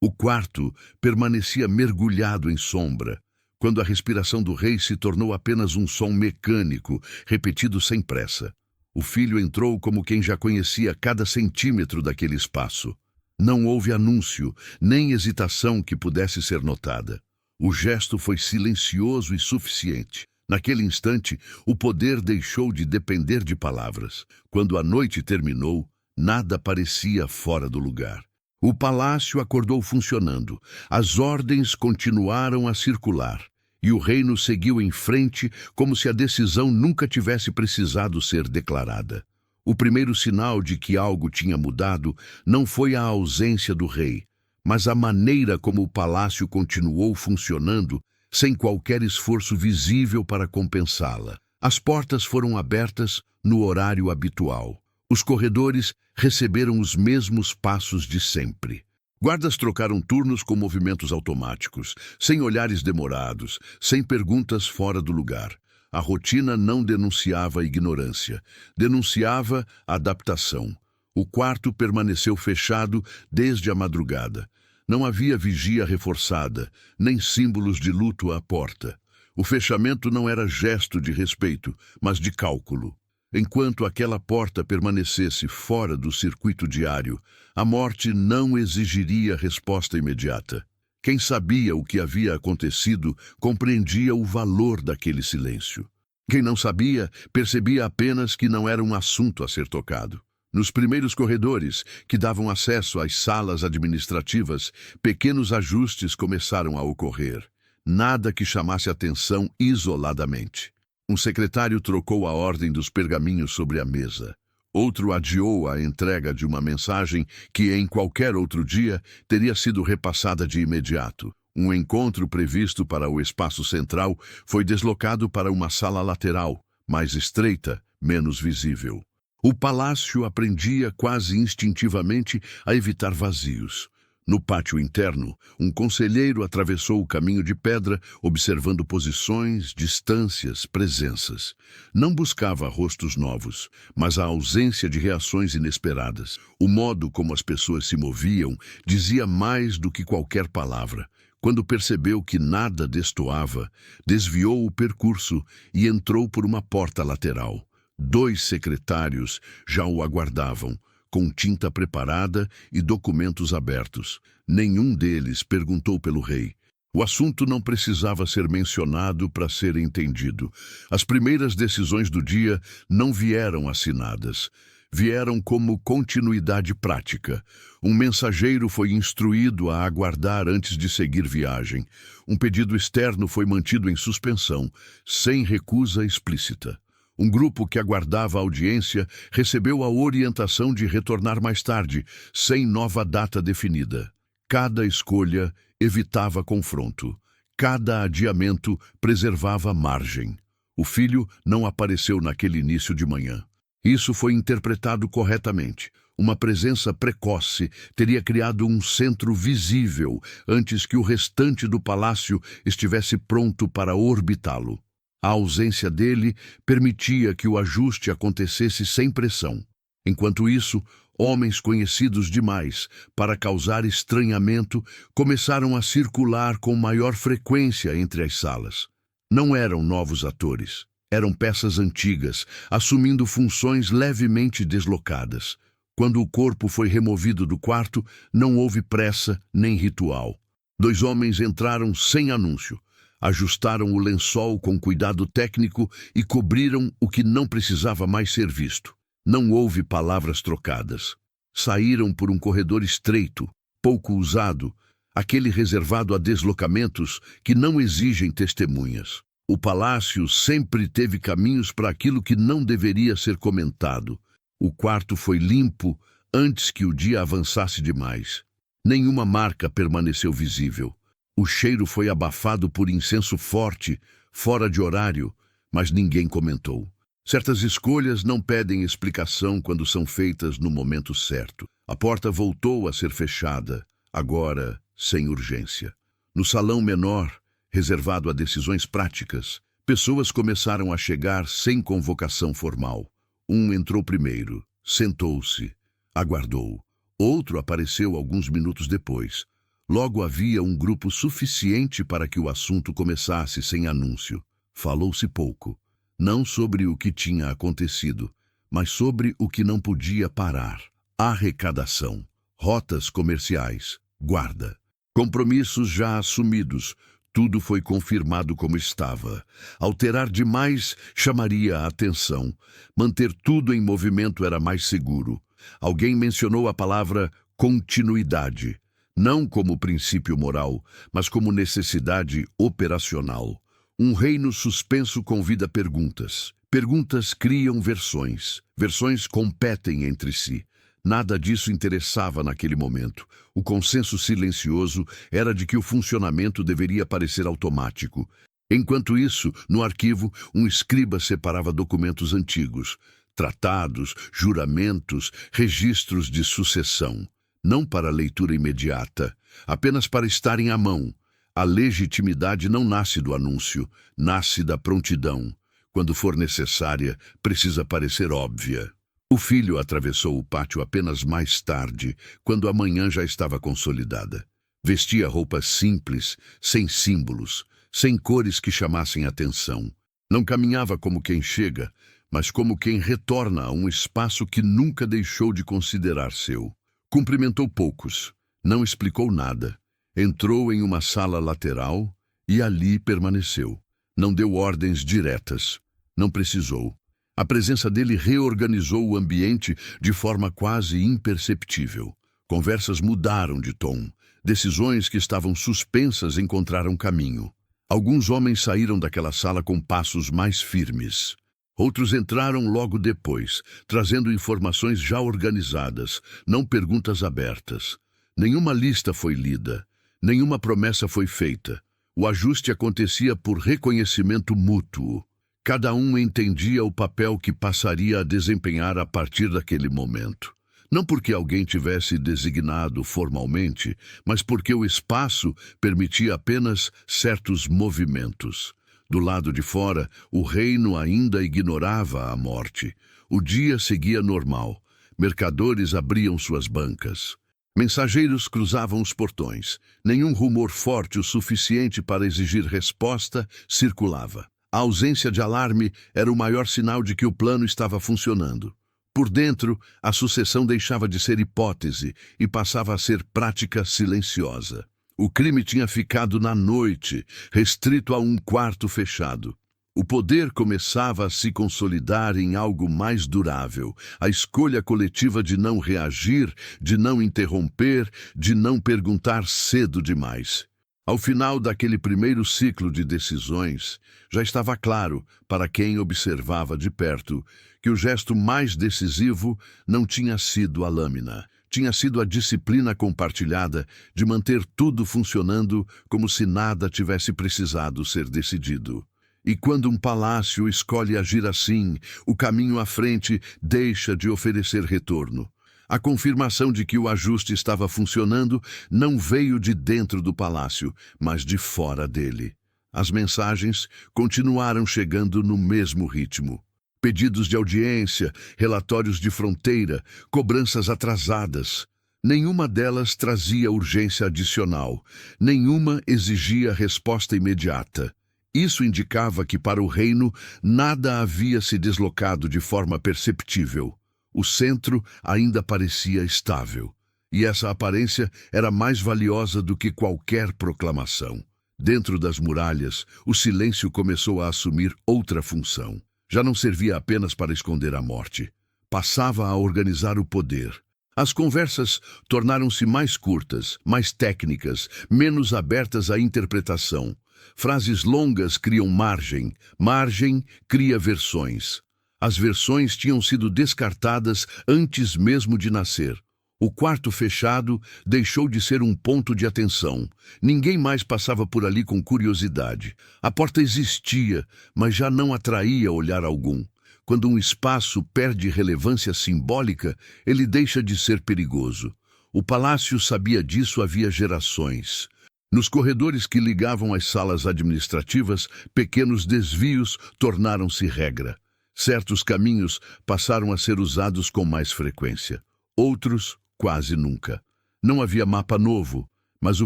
O quarto permanecia mergulhado em sombra, quando a respiração do rei se tornou apenas um som mecânico, repetido sem pressa. O filho entrou como quem já conhecia cada centímetro daquele espaço. Não houve anúncio, nem hesitação que pudesse ser notada. O gesto foi silencioso e suficiente. Naquele instante, o poder deixou de depender de palavras. Quando a noite terminou, nada parecia fora do lugar. O palácio acordou funcionando, as ordens continuaram a circular, e o reino seguiu em frente como se a decisão nunca tivesse precisado ser declarada. O primeiro sinal de que algo tinha mudado não foi a ausência do rei, mas a maneira como o palácio continuou funcionando sem qualquer esforço visível para compensá-la. As portas foram abertas no horário habitual. Os corredores receberam os mesmos passos de sempre. Guardas trocaram turnos com movimentos automáticos, sem olhares demorados, sem perguntas fora do lugar. A rotina não denunciava a ignorância, denunciava a adaptação. O quarto permaneceu fechado desde a madrugada. Não havia vigia reforçada, nem símbolos de luto à porta. O fechamento não era gesto de respeito, mas de cálculo. Enquanto aquela porta permanecesse fora do circuito diário, a morte não exigiria resposta imediata. Quem sabia o que havia acontecido compreendia o valor daquele silêncio. Quem não sabia, percebia apenas que não era um assunto a ser tocado. Nos primeiros corredores, que davam acesso às salas administrativas, pequenos ajustes começaram a ocorrer. Nada que chamasse atenção isoladamente. Um secretário trocou a ordem dos pergaminhos sobre a mesa. Outro adiou a entrega de uma mensagem que, em qualquer outro dia, teria sido repassada de imediato. Um encontro previsto para o espaço central foi deslocado para uma sala lateral, mais estreita, menos visível. O palácio aprendia quase instintivamente a evitar vazios. No pátio interno, um conselheiro atravessou o caminho de pedra, observando posições, distâncias, presenças. Não buscava rostos novos, mas a ausência de reações inesperadas. O modo como as pessoas se moviam dizia mais do que qualquer palavra. Quando percebeu que nada destoava, desviou o percurso e entrou por uma porta lateral. 2 secretários já o aguardavam, com tinta preparada e documentos abertos. Nenhum deles perguntou pelo rei. O assunto não precisava ser mencionado para ser entendido. As primeiras decisões do dia não vieram assinadas. Vieram como continuidade prática. Um mensageiro foi instruído a aguardar antes de seguir viagem. Um pedido externo foi mantido em suspensão, sem recusa explícita. Um grupo que aguardava a audiência recebeu a orientação de retornar mais tarde, sem nova data definida. Cada escolha evitava confronto. Cada adiamento preservava margem. O filho não apareceu naquele início de manhã. Isso foi interpretado corretamente. Uma presença precoce teria criado um centro visível antes que o restante do palácio estivesse pronto para orbitá-lo. A ausência dele permitia que o ajuste acontecesse sem pressão. Enquanto isso, homens conhecidos demais para causar estranhamento começaram a circular com maior frequência entre as salas. Não eram novos atores, eram peças antigas, assumindo funções levemente deslocadas. Quando o corpo foi removido do quarto, não houve pressa nem ritual. 2 homens entraram sem anúncio. Ajustaram o lençol com cuidado técnico e cobriram o que não precisava mais ser visto. Não houve palavras trocadas. Saíram por um corredor estreito, pouco usado, aquele reservado a deslocamentos que não exigem testemunhas. O palácio sempre teve caminhos para aquilo que não deveria ser comentado. O quarto foi limpo antes que o dia avançasse demais. Nenhuma marca permaneceu visível. O cheiro foi abafado por incenso forte, fora de horário, mas ninguém comentou. Certas escolhas não pedem explicação quando são feitas no momento certo. A porta voltou a ser fechada, agora sem urgência. No salão menor, reservado a decisões práticas, pessoas começaram a chegar sem convocação formal. Um entrou primeiro, sentou-se, aguardou. Outro apareceu alguns minutos depois. Logo havia um grupo suficiente para que o assunto começasse sem anúncio. Falou-se pouco, não sobre o que tinha acontecido, mas sobre o que não podia parar. Arrecadação, rotas comerciais, guarda, compromissos já assumidos. Tudo foi confirmado como estava. Alterar demais chamaria a atenção. Manter tudo em movimento era mais seguro. Alguém mencionou a palavra continuidade, não como princípio moral, mas como necessidade operacional. Um reino suspenso convida perguntas. Perguntas criam versões. Versões competem entre si. Nada disso interessava naquele momento. O consenso silencioso era de que o funcionamento deveria parecer automático. Enquanto isso, no arquivo, um escriba separava documentos antigos, tratados, juramentos, registros de sucessão. Não para leitura imediata, apenas para estarem à mão. A legitimidade não nasce do anúncio, nasce da prontidão. Quando for necessária, precisa parecer óbvia. O filho atravessou o pátio apenas mais tarde, quando a manhã já estava consolidada. Vestia roupas simples, sem símbolos, sem cores que chamassem atenção. Não caminhava como quem chega, mas como quem retorna a um espaço que nunca deixou de considerar seu. Cumprimentou poucos, não explicou nada. Entrou em uma sala lateral e ali permaneceu. Não deu ordens diretas, não precisou. A presença dele reorganizou o ambiente de forma quase imperceptível. Conversas mudaram de tom. Decisões que estavam suspensas encontraram caminho. Alguns homens saíram daquela sala com passos mais firmes. Outros entraram logo depois, trazendo informações já organizadas, não perguntas abertas. Nenhuma lista foi lida, nenhuma promessa foi feita. O ajuste acontecia por reconhecimento mútuo. Cada um entendia o papel que passaria a desempenhar a partir daquele momento. Não porque alguém tivesse designado formalmente, mas porque o espaço permitia apenas certos movimentos. Do lado de fora, o reino ainda ignorava a morte. O dia seguia normal. Mercadores abriam suas bancas. Mensageiros cruzavam os portões. Nenhum rumor forte o suficiente para exigir resposta circulava. A ausência de alarme era o maior sinal de que o plano estava funcionando. Por dentro, a sucessão deixava de ser hipótese e passava a ser prática silenciosa. O crime tinha ficado na noite, restrito a um quarto fechado. O poder começava a se consolidar em algo mais durável. A escolha coletiva de não reagir, de não interromper, de não perguntar cedo demais. Ao final daquele primeiro ciclo de decisões, já estava claro, para quem observava de perto, que o gesto mais decisivo não tinha sido a lâmina. Tinha sido a disciplina compartilhada de manter tudo funcionando como se nada tivesse precisado ser decidido. E quando um palácio escolhe agir assim, o caminho à frente deixa de oferecer retorno. A confirmação de que o ajuste estava funcionando não veio de dentro do palácio, mas de fora dele. As mensagens continuaram chegando no mesmo ritmo. Pedidos de audiência, relatórios de fronteira, cobranças atrasadas. Nenhuma delas trazia urgência adicional. Nenhuma exigia resposta imediata. Isso indicava que para o reino nada havia se deslocado de forma perceptível. O centro ainda parecia estável, e essa aparência era mais valiosa do que qualquer proclamação. Dentro das muralhas, o silêncio começou a assumir outra função. Já não servia apenas para esconder a morte. Passava a organizar o poder. As conversas tornaram-se mais curtas, mais técnicas, menos abertas à interpretação. Frases longas criam margem, margem cria versões. As versões tinham sido descartadas antes mesmo de nascer. O quarto fechado deixou de ser um ponto de atenção. Ninguém mais passava por ali com curiosidade. A porta existia, mas já não atraía olhar algum. Quando um espaço perde relevância simbólica, ele deixa de ser perigoso. O palácio sabia disso havia gerações. Nos corredores que ligavam às salas administrativas, pequenos desvios tornaram-se regra. Certos caminhos passaram a ser usados com mais frequência. Outros, quase nunca. Não havia mapa novo, mas o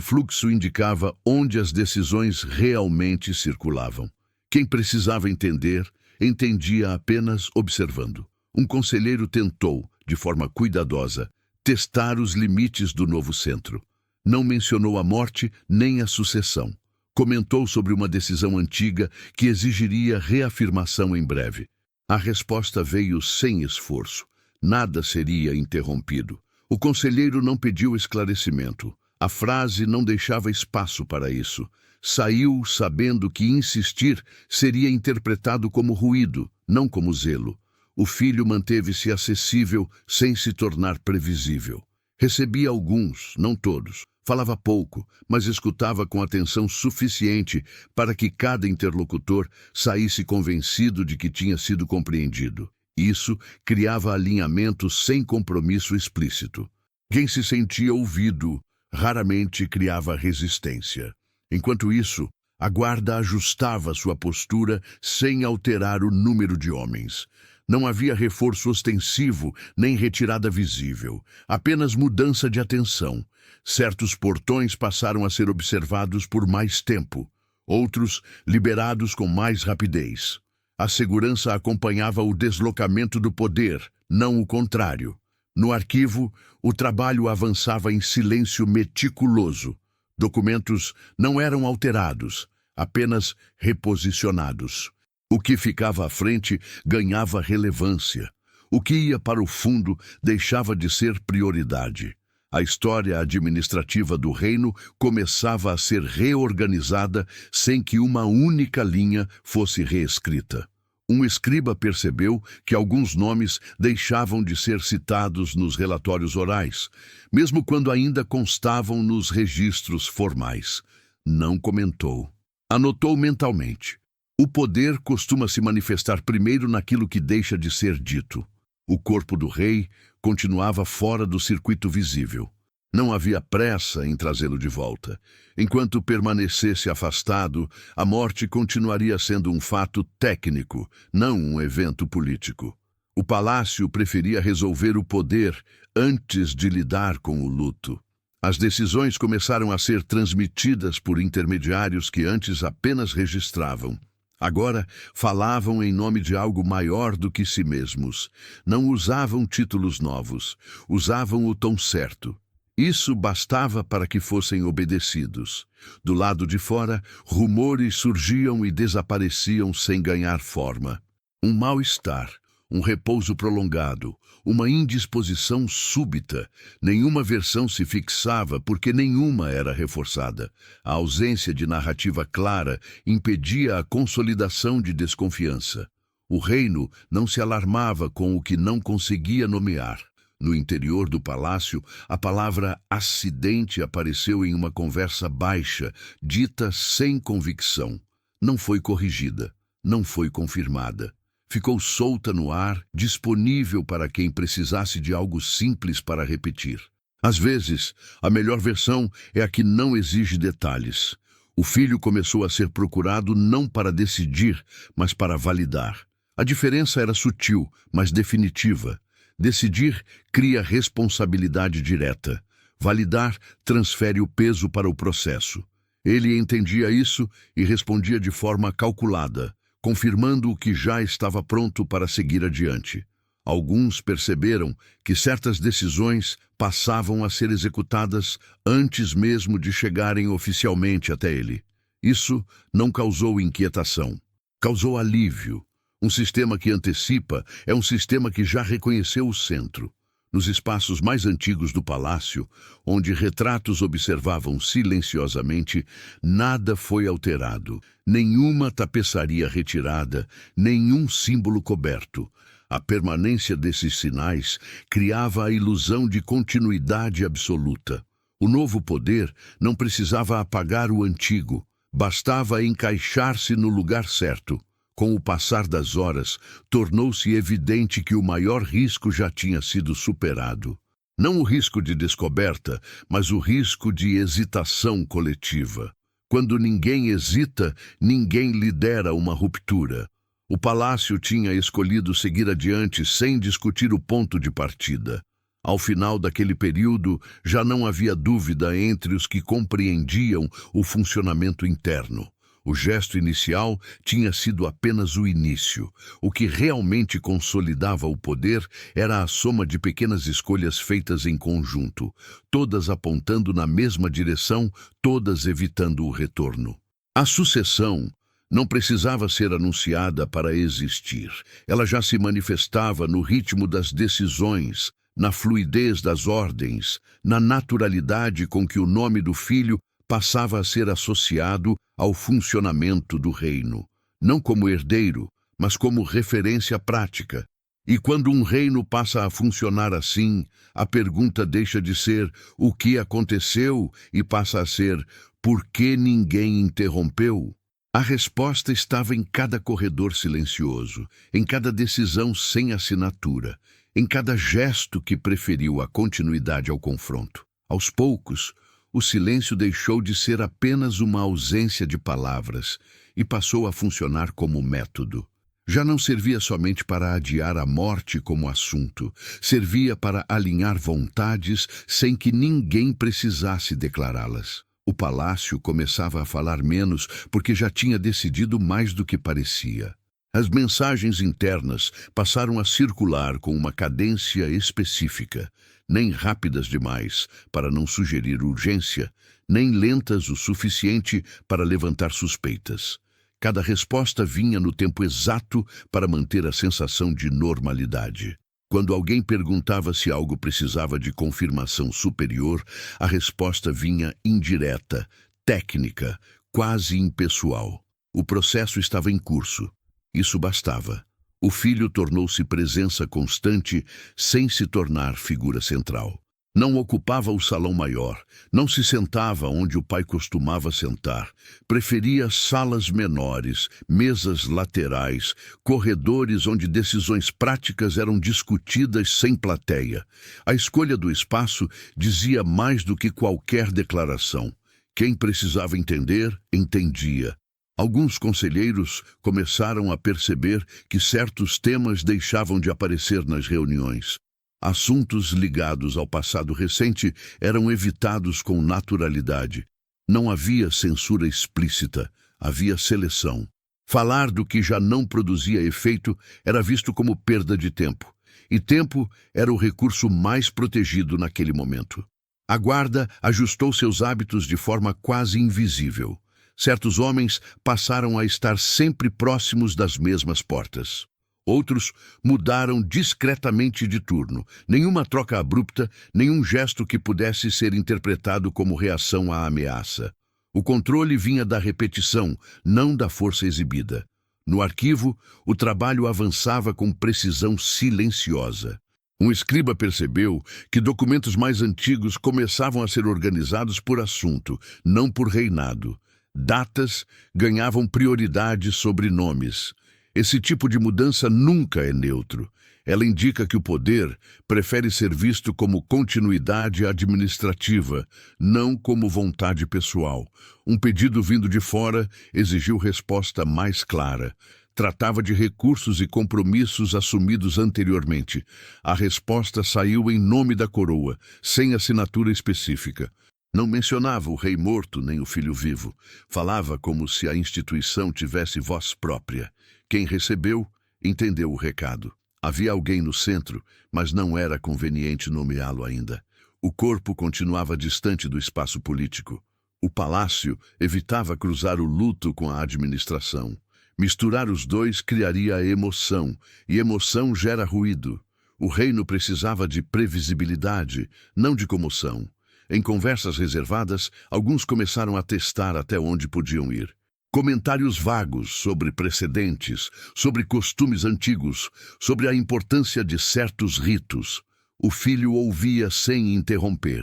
fluxo indicava onde as decisões realmente circulavam. Quem precisava entender, entendia apenas observando. Um conselheiro tentou, de forma cuidadosa, testar os limites do novo centro. Não mencionou a morte nem a sucessão. Comentou sobre uma decisão antiga que exigiria reafirmação em breve. A resposta veio sem esforço. Nada seria interrompido. O conselheiro não pediu esclarecimento. A frase não deixava espaço para isso. Saiu sabendo que insistir seria interpretado como ruído, não como zelo. O filho manteve-se acessível sem se tornar previsível. Recebia alguns, não todos. Falava pouco, mas escutava com atenção suficiente para que cada interlocutor saísse convencido de que tinha sido compreendido. Isso criava alinhamento sem compromisso explícito. Quem se sentia ouvido raramente criava resistência. Enquanto isso, a guarda ajustava sua postura sem alterar o número de homens. Não havia reforço ostensivo nem retirada visível, apenas mudança de atenção. Certos portões passaram a ser observados por mais tempo, outros liberados com mais rapidez. A segurança acompanhava o deslocamento do poder, não o contrário. No arquivo, o trabalho avançava em silêncio meticuloso. Documentos não eram alterados, apenas reposicionados. O que ficava à frente ganhava relevância. O que ia para o fundo deixava de ser prioridade. A história administrativa do reino começava a ser reorganizada sem que uma única linha fosse reescrita. Um escriba percebeu que alguns nomes deixavam de ser citados nos relatórios orais, mesmo quando ainda constavam nos registros formais. Não comentou. Anotou mentalmente. O poder costuma se manifestar primeiro naquilo que deixa de ser dito. O corpo do rei continuava fora do circuito visível. Não havia pressa em trazê-lo de volta. Enquanto permanecesse afastado, a morte continuaria sendo um fato técnico, não um evento político. O palácio preferia resolver o poder antes de lidar com o luto. As decisões começaram a ser transmitidas por intermediários que antes apenas registravam. Agora falavam em nome de algo maior do que si mesmos. Não usavam títulos novos, usavam o tom certo. Isso bastava para que fossem obedecidos. Do lado de fora, rumores surgiam e desapareciam sem ganhar forma. Um mal-estar, um repouso prolongado, uma indisposição súbita. Nenhuma versão se fixava porque nenhuma era reforçada. A ausência de narrativa clara impedia a consolidação de desconfiança. O reino não se alarmava com o que não conseguia nomear. No interior do palácio, a palavra acidente apareceu em uma conversa baixa, dita sem convicção. Não foi corrigida, não foi confirmada. Ficou solta no ar, disponível para quem precisasse de algo simples para repetir. Às vezes, a melhor versão é a que não exige detalhes. O filho começou a ser procurado não para decidir, mas para validar. A diferença era sutil, mas definitiva. Decidir cria responsabilidade direta. Validar transfere o peso para o processo. Ele entendia isso e respondia de forma calculada, confirmando o que já estava pronto para seguir adiante. Alguns perceberam que certas decisões passavam a ser executadas antes mesmo de chegarem oficialmente até ele. Isso não causou inquietação, causou alívio. Um sistema que antecipa é um sistema que já reconheceu o centro. Nos espaços mais antigos do palácio, onde retratos observavam silenciosamente, nada foi alterado. Nenhuma tapeçaria retirada, nenhum símbolo coberto. A permanência desses sinais criava a ilusão de continuidade absoluta. O novo poder não precisava apagar o antigo, bastava encaixar-se no lugar certo. Com o passar das horas, tornou-se evidente que o maior risco já tinha sido superado. Não o risco de descoberta, mas o risco de hesitação coletiva. Quando ninguém hesita, ninguém lidera uma ruptura. O palácio tinha escolhido seguir adiante sem discutir o ponto de partida. Ao final daquele período, já não havia dúvida entre os que compreendiam o funcionamento interno. O gesto inicial tinha sido apenas o início. O que realmente consolidava o poder era a soma de pequenas escolhas feitas em conjunto, todas apontando na mesma direção, todas evitando o retorno. A sucessão não precisava ser anunciada para existir. Ela já se manifestava no ritmo das decisões, na fluidez das ordens, na naturalidade com que o nome do filho passava a ser associado ao funcionamento do reino, não como herdeiro, mas como referência prática. E quando um reino passa a funcionar assim, a pergunta deixa de ser o que aconteceu e passa a ser por que ninguém interrompeu? A resposta estava em cada corredor silencioso, em cada decisão sem assinatura, em cada gesto que preferiu a continuidade ao confronto. Aos poucos, o silêncio deixou de ser apenas uma ausência de palavras e passou a funcionar como método. Já não servia somente para adiar a morte como assunto, servia para alinhar vontades sem que ninguém precisasse declará-las. O palácio começava a falar menos porque já tinha decidido mais do que parecia. As mensagens internas passaram a circular com uma cadência específica, nem rápidas demais para não sugerir urgência, nem lentas o suficiente para levantar suspeitas. Cada resposta vinha no tempo exato para manter a sensação de normalidade. Quando alguém perguntava se algo precisava de confirmação superior, a resposta vinha indireta, técnica, quase impessoal. O processo estava em curso. Isso bastava. O filho tornou-se presença constante sem se tornar figura central. Não ocupava o salão maior, não se sentava onde o pai costumava sentar. Preferia salas menores, mesas laterais, corredores onde decisões práticas eram discutidas sem plateia. A escolha do espaço dizia mais do que qualquer declaração. Quem precisava entender, entendia. Alguns conselheiros começaram a perceber que certos temas deixavam de aparecer nas reuniões. Assuntos ligados ao passado recente eram evitados com naturalidade. Não havia censura explícita, havia seleção. Falar do que já não produzia efeito era visto como perda de tempo, e tempo era o recurso mais protegido naquele momento. A guarda ajustou seus hábitos de forma quase invisível. Certos homens passaram a estar sempre próximos das mesmas portas. Outros mudaram discretamente de turno. Nenhuma troca abrupta, nenhum gesto que pudesse ser interpretado como reação à ameaça. O controle vinha da repetição, não da força exibida. No arquivo, o trabalho avançava com precisão silenciosa. Um escriba percebeu que documentos mais antigos começavam a ser organizados por assunto, não por reinado. Datas ganhavam prioridade sobre nomes. Esse tipo de mudança nunca é neutro. Ela indica que o poder prefere ser visto como continuidade administrativa, não como vontade pessoal. Um pedido vindo de fora exigiu resposta mais clara. Tratava de recursos e compromissos assumidos anteriormente. A resposta saiu em nome da coroa, sem assinatura específica. Não mencionava o rei morto nem o filho vivo. Falava como se a instituição tivesse voz própria. Quem recebeu, entendeu o recado. Havia alguém no centro, mas não era conveniente nomeá-lo ainda. O corpo continuava distante do espaço político. O palácio evitava cruzar o luto com a administração. Misturar os dois criaria emoção, e emoção gera ruído. O reino precisava de previsibilidade, não de comoção. Em conversas reservadas, alguns começaram a testar até onde podiam ir. Comentários vagos sobre precedentes, sobre costumes antigos, sobre a importância de certos ritos. O filho ouvia sem interromper.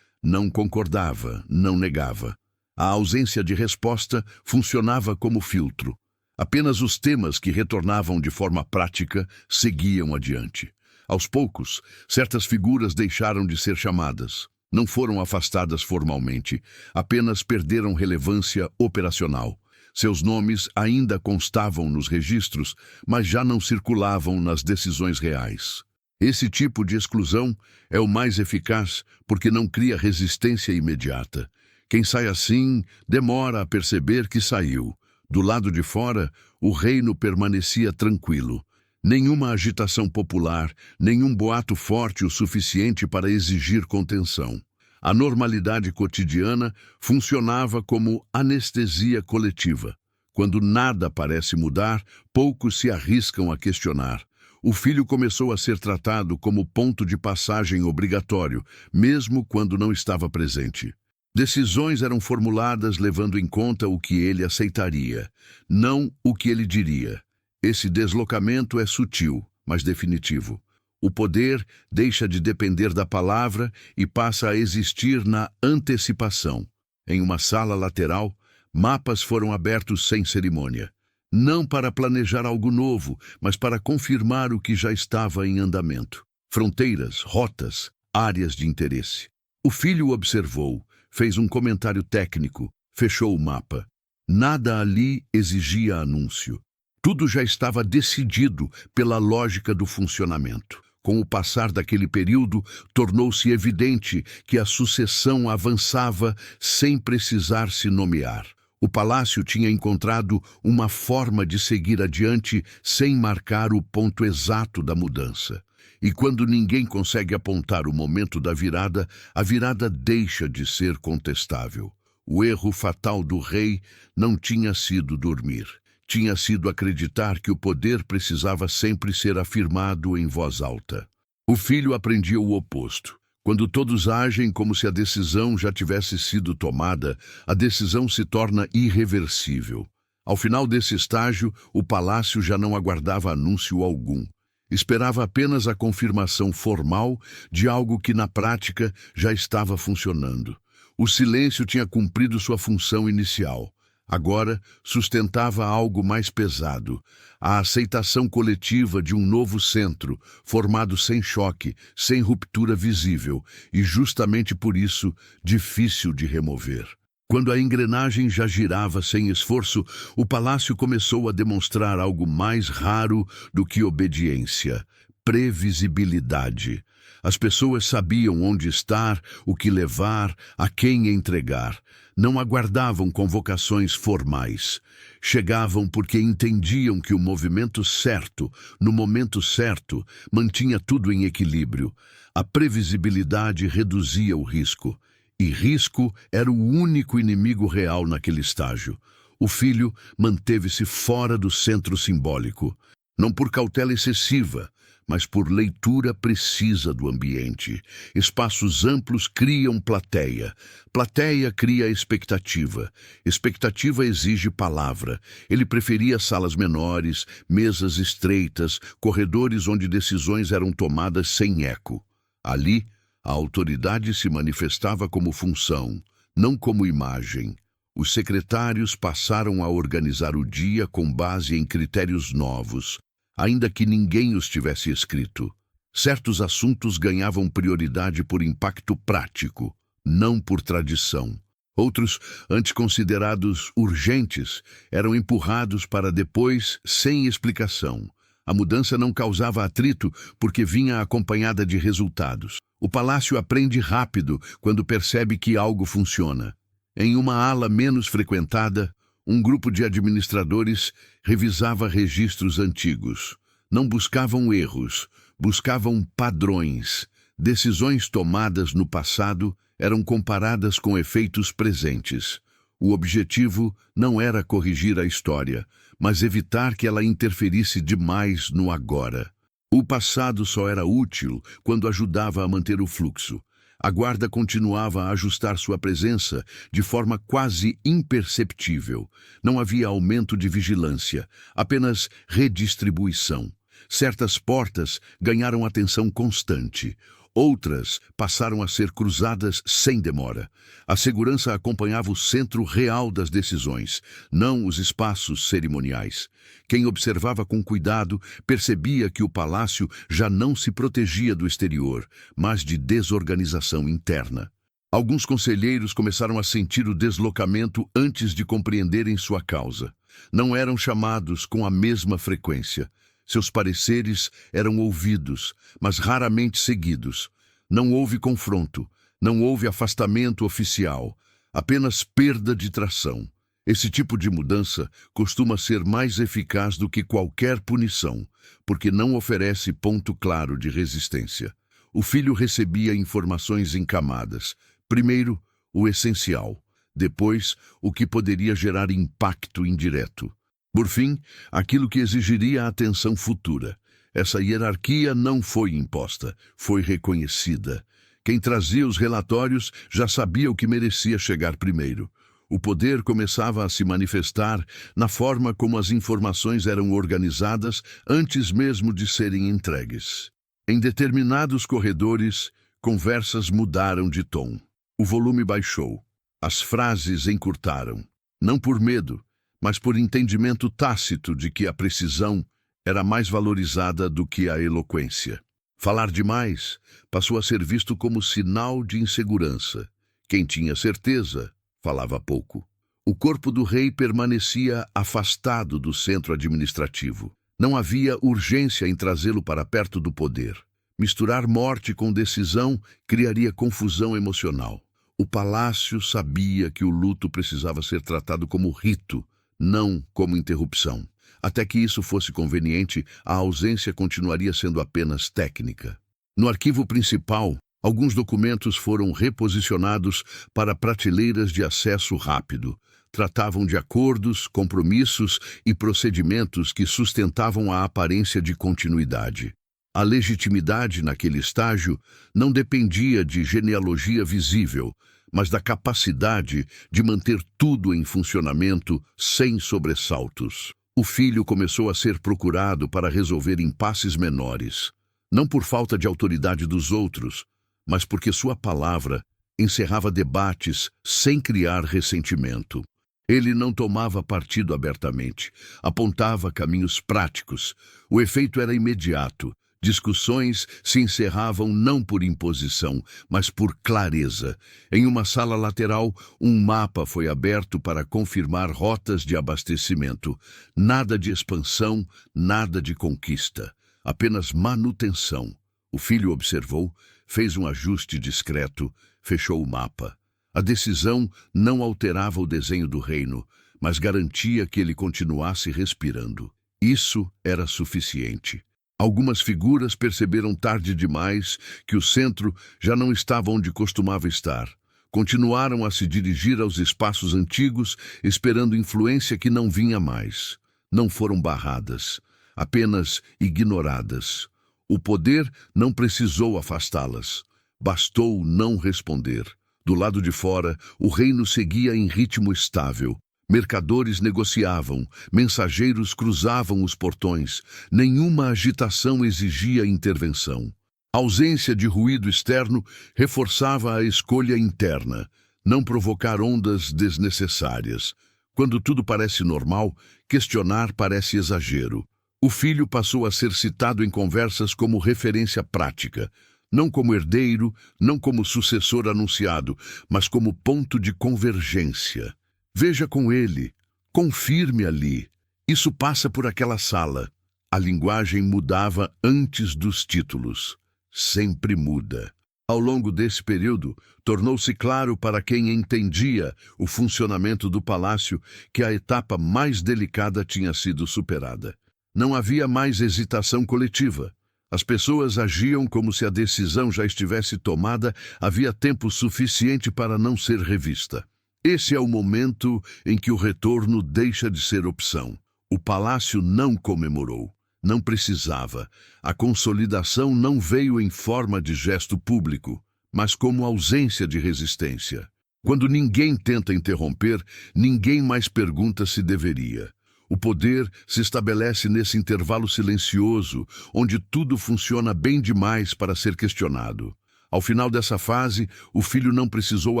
Não concordava, não negava. A ausência de resposta funcionava como filtro. Apenas os temas que retornavam de forma prática seguiam adiante. Aos poucos, certas figuras deixaram de ser chamadas. Não foram afastadas formalmente, apenas perderam relevância operacional. Seus nomes ainda constavam nos registros, mas já não circulavam nas decisões reais. Esse tipo de exclusão é o mais eficaz porque não cria resistência imediata. Quem sai assim demora a perceber que saiu. Do lado de fora, o reino permanecia tranquilo. Nenhuma agitação popular, nenhum boato forte o suficiente para exigir contenção. A normalidade cotidiana funcionava como anestesia coletiva. Quando nada parece mudar, poucos se arriscam a questionar. O filho começou a ser tratado como ponto de passagem obrigatório, mesmo quando não estava presente. Decisões eram formuladas levando em conta o que ele aceitaria, não o que ele diria. Esse deslocamento é sutil, mas definitivo. O poder deixa de depender da palavra e passa a existir na antecipação. Em uma sala lateral, mapas foram abertos sem cerimônia. Não para planejar algo novo, mas para confirmar o que já estava em andamento. Fronteiras, rotas, áreas de interesse. O filho observou, fez um comentário técnico, fechou o mapa. Nada ali exigia anúncio. Tudo já estava decidido pela lógica do funcionamento. Com o passar daquele período, tornou-se evidente que a sucessão avançava sem precisar se nomear. O palácio tinha encontrado uma forma de seguir adiante sem marcar o ponto exato da mudança. E quando ninguém consegue apontar o momento da virada, a virada deixa de ser contestável. O erro fatal do rei não tinha sido dormir. Tinha sido acreditar que o poder precisava sempre ser afirmado em voz alta. O filho aprendia o oposto. Quando todos agem como se a decisão já tivesse sido tomada, a decisão se torna irreversível. Ao final desse estágio, o palácio já não aguardava anúncio algum. Esperava apenas a confirmação formal de algo que na prática já estava funcionando. O silêncio tinha cumprido sua função inicial. Agora sustentava algo mais pesado, a aceitação coletiva de um novo centro, formado sem choque, sem ruptura visível, e justamente por isso difícil de remover. Quando a engrenagem já girava sem esforço, o palácio começou a demonstrar algo mais raro do que obediência: previsibilidade. As pessoas sabiam onde estar, o que levar, a quem entregar. Não aguardavam convocações formais. Chegavam porque entendiam que o movimento certo, no momento certo, mantinha tudo em equilíbrio. A previsibilidade reduzia o risco. E risco era o único inimigo real naquele estágio. O filho manteve-se fora do centro simbólico. Não por cautela excessiva, mas por leitura precisa do ambiente. Espaços amplos criam plateia. Plateia cria expectativa. Expectativa exige palavra. Ele preferia salas menores, mesas estreitas, corredores onde decisões eram tomadas sem eco. Ali, a autoridade se manifestava como função, não como imagem. Os secretários passaram a organizar o dia com base em critérios novos, ainda que ninguém os tivesse escrito. Certos assuntos ganhavam prioridade por impacto prático, não por tradição. Outros, antes considerados urgentes, eram empurrados para depois sem explicação. A mudança não causava atrito porque vinha acompanhada de resultados. O palácio aprende rápido quando percebe que algo funciona. Em uma ala menos frequentada, um grupo de administradores revisava registros antigos. Não buscavam erros, buscavam padrões. Decisões tomadas no passado eram comparadas com efeitos presentes. O objetivo não era corrigir a história, mas evitar que ela interferisse demais no agora. O passado só era útil quando ajudava a manter o fluxo. A guarda continuava a ajustar sua presença de forma quase imperceptível. Não havia aumento de vigilância, apenas redistribuição. Certas portas ganharam atenção constante. Outras passaram a ser cruzadas sem demora. A segurança acompanhava o centro real das decisões, não os espaços cerimoniais. Quem observava com cuidado percebia que o palácio já não se protegia do exterior, mas de desorganização interna. Alguns conselheiros começaram a sentir o deslocamento antes de compreenderem sua causa. Não eram chamados com a mesma frequência. Seus pareceres eram ouvidos, mas raramente seguidos. Não houve confronto, não houve afastamento oficial, apenas perda de tração. Esse tipo de mudança costuma ser mais eficaz do que qualquer punição, porque não oferece ponto claro de resistência. O filho recebia informações em camadas. Primeiro, o essencial. Depois, o que poderia gerar impacto indireto. Por fim, aquilo que exigiria atenção futura. Essa hierarquia não foi imposta, foi reconhecida. Quem trazia os relatórios já sabia o que merecia chegar primeiro. O poder começava a se manifestar na forma como as informações eram organizadas antes mesmo de serem entregues. Em determinados corredores, conversas mudaram de tom. O volume baixou. As frases encurtaram. Não por medo, mas por entendimento tácito de que a precisão era mais valorizada do que a eloquência. Falar demais passou a ser visto como sinal de insegurança. Quem tinha certeza falava pouco. O corpo do rei permanecia afastado do centro administrativo. Não havia urgência em trazê-lo para perto do poder. Misturar morte com decisão criaria confusão emocional. O palácio sabia que o luto precisava ser tratado como rito, não como interrupção. Até que isso fosse conveniente, a ausência continuaria sendo apenas técnica. No arquivo principal, alguns documentos foram reposicionados para prateleiras de acesso rápido. Tratavam de acordos, compromissos e procedimentos que sustentavam a aparência de continuidade. A legitimidade naquele estágio não dependia de genealogia visível, mas da capacidade de manter tudo em funcionamento sem sobressaltos. O filho começou a ser procurado para resolver impasses menores, não por falta de autoridade dos outros, mas porque sua palavra encerrava debates sem criar ressentimento. Ele não tomava partido abertamente, apontava caminhos práticos. O efeito era imediato. Discussões se encerravam não por imposição, mas por clareza. Em uma sala lateral, um mapa foi aberto para confirmar rotas de abastecimento. Nada de expansão, nada de conquista. Apenas manutenção. O filho observou, fez um ajuste discreto, fechou o mapa. A decisão não alterava o desenho do reino, mas garantia que ele continuasse respirando. Isso era suficiente. Algumas figuras perceberam tarde demais que o centro já não estava onde costumava estar. Continuaram a se dirigir aos espaços antigos, esperando influência que não vinha mais. Não foram barradas, apenas ignoradas. O poder não precisou afastá-las. Bastou não responder. Do lado de fora, o reino seguia em ritmo estável. Mercadores negociavam, mensageiros cruzavam os portões. Nenhuma agitação exigia intervenção. A ausência de ruído externo reforçava a escolha interna, não provocar ondas desnecessárias. Quando tudo parece normal, questionar parece exagero. O filho passou a ser citado em conversas como referência prática, não como herdeiro, não como sucessor anunciado, mas como ponto de convergência. Veja com ele, confirme ali. Isso passa por aquela sala. A linguagem mudava antes dos títulos. Sempre muda. Ao longo desse período, tornou-se claro para quem entendia o funcionamento do palácio que a etapa mais delicada tinha sido superada. Não havia mais hesitação coletiva. As pessoas agiam como se a decisão já estivesse tomada, havia tempo suficiente para não ser revista. Esse é o momento em que o retorno deixa de ser opção. O palácio não comemorou, não precisava. A consolidação não veio em forma de gesto público, mas como ausência de resistência. Quando ninguém tenta interromper, ninguém mais pergunta se deveria. O poder se estabelece nesse intervalo silencioso, onde tudo funciona bem demais para ser questionado. Ao final dessa fase, o filho não precisou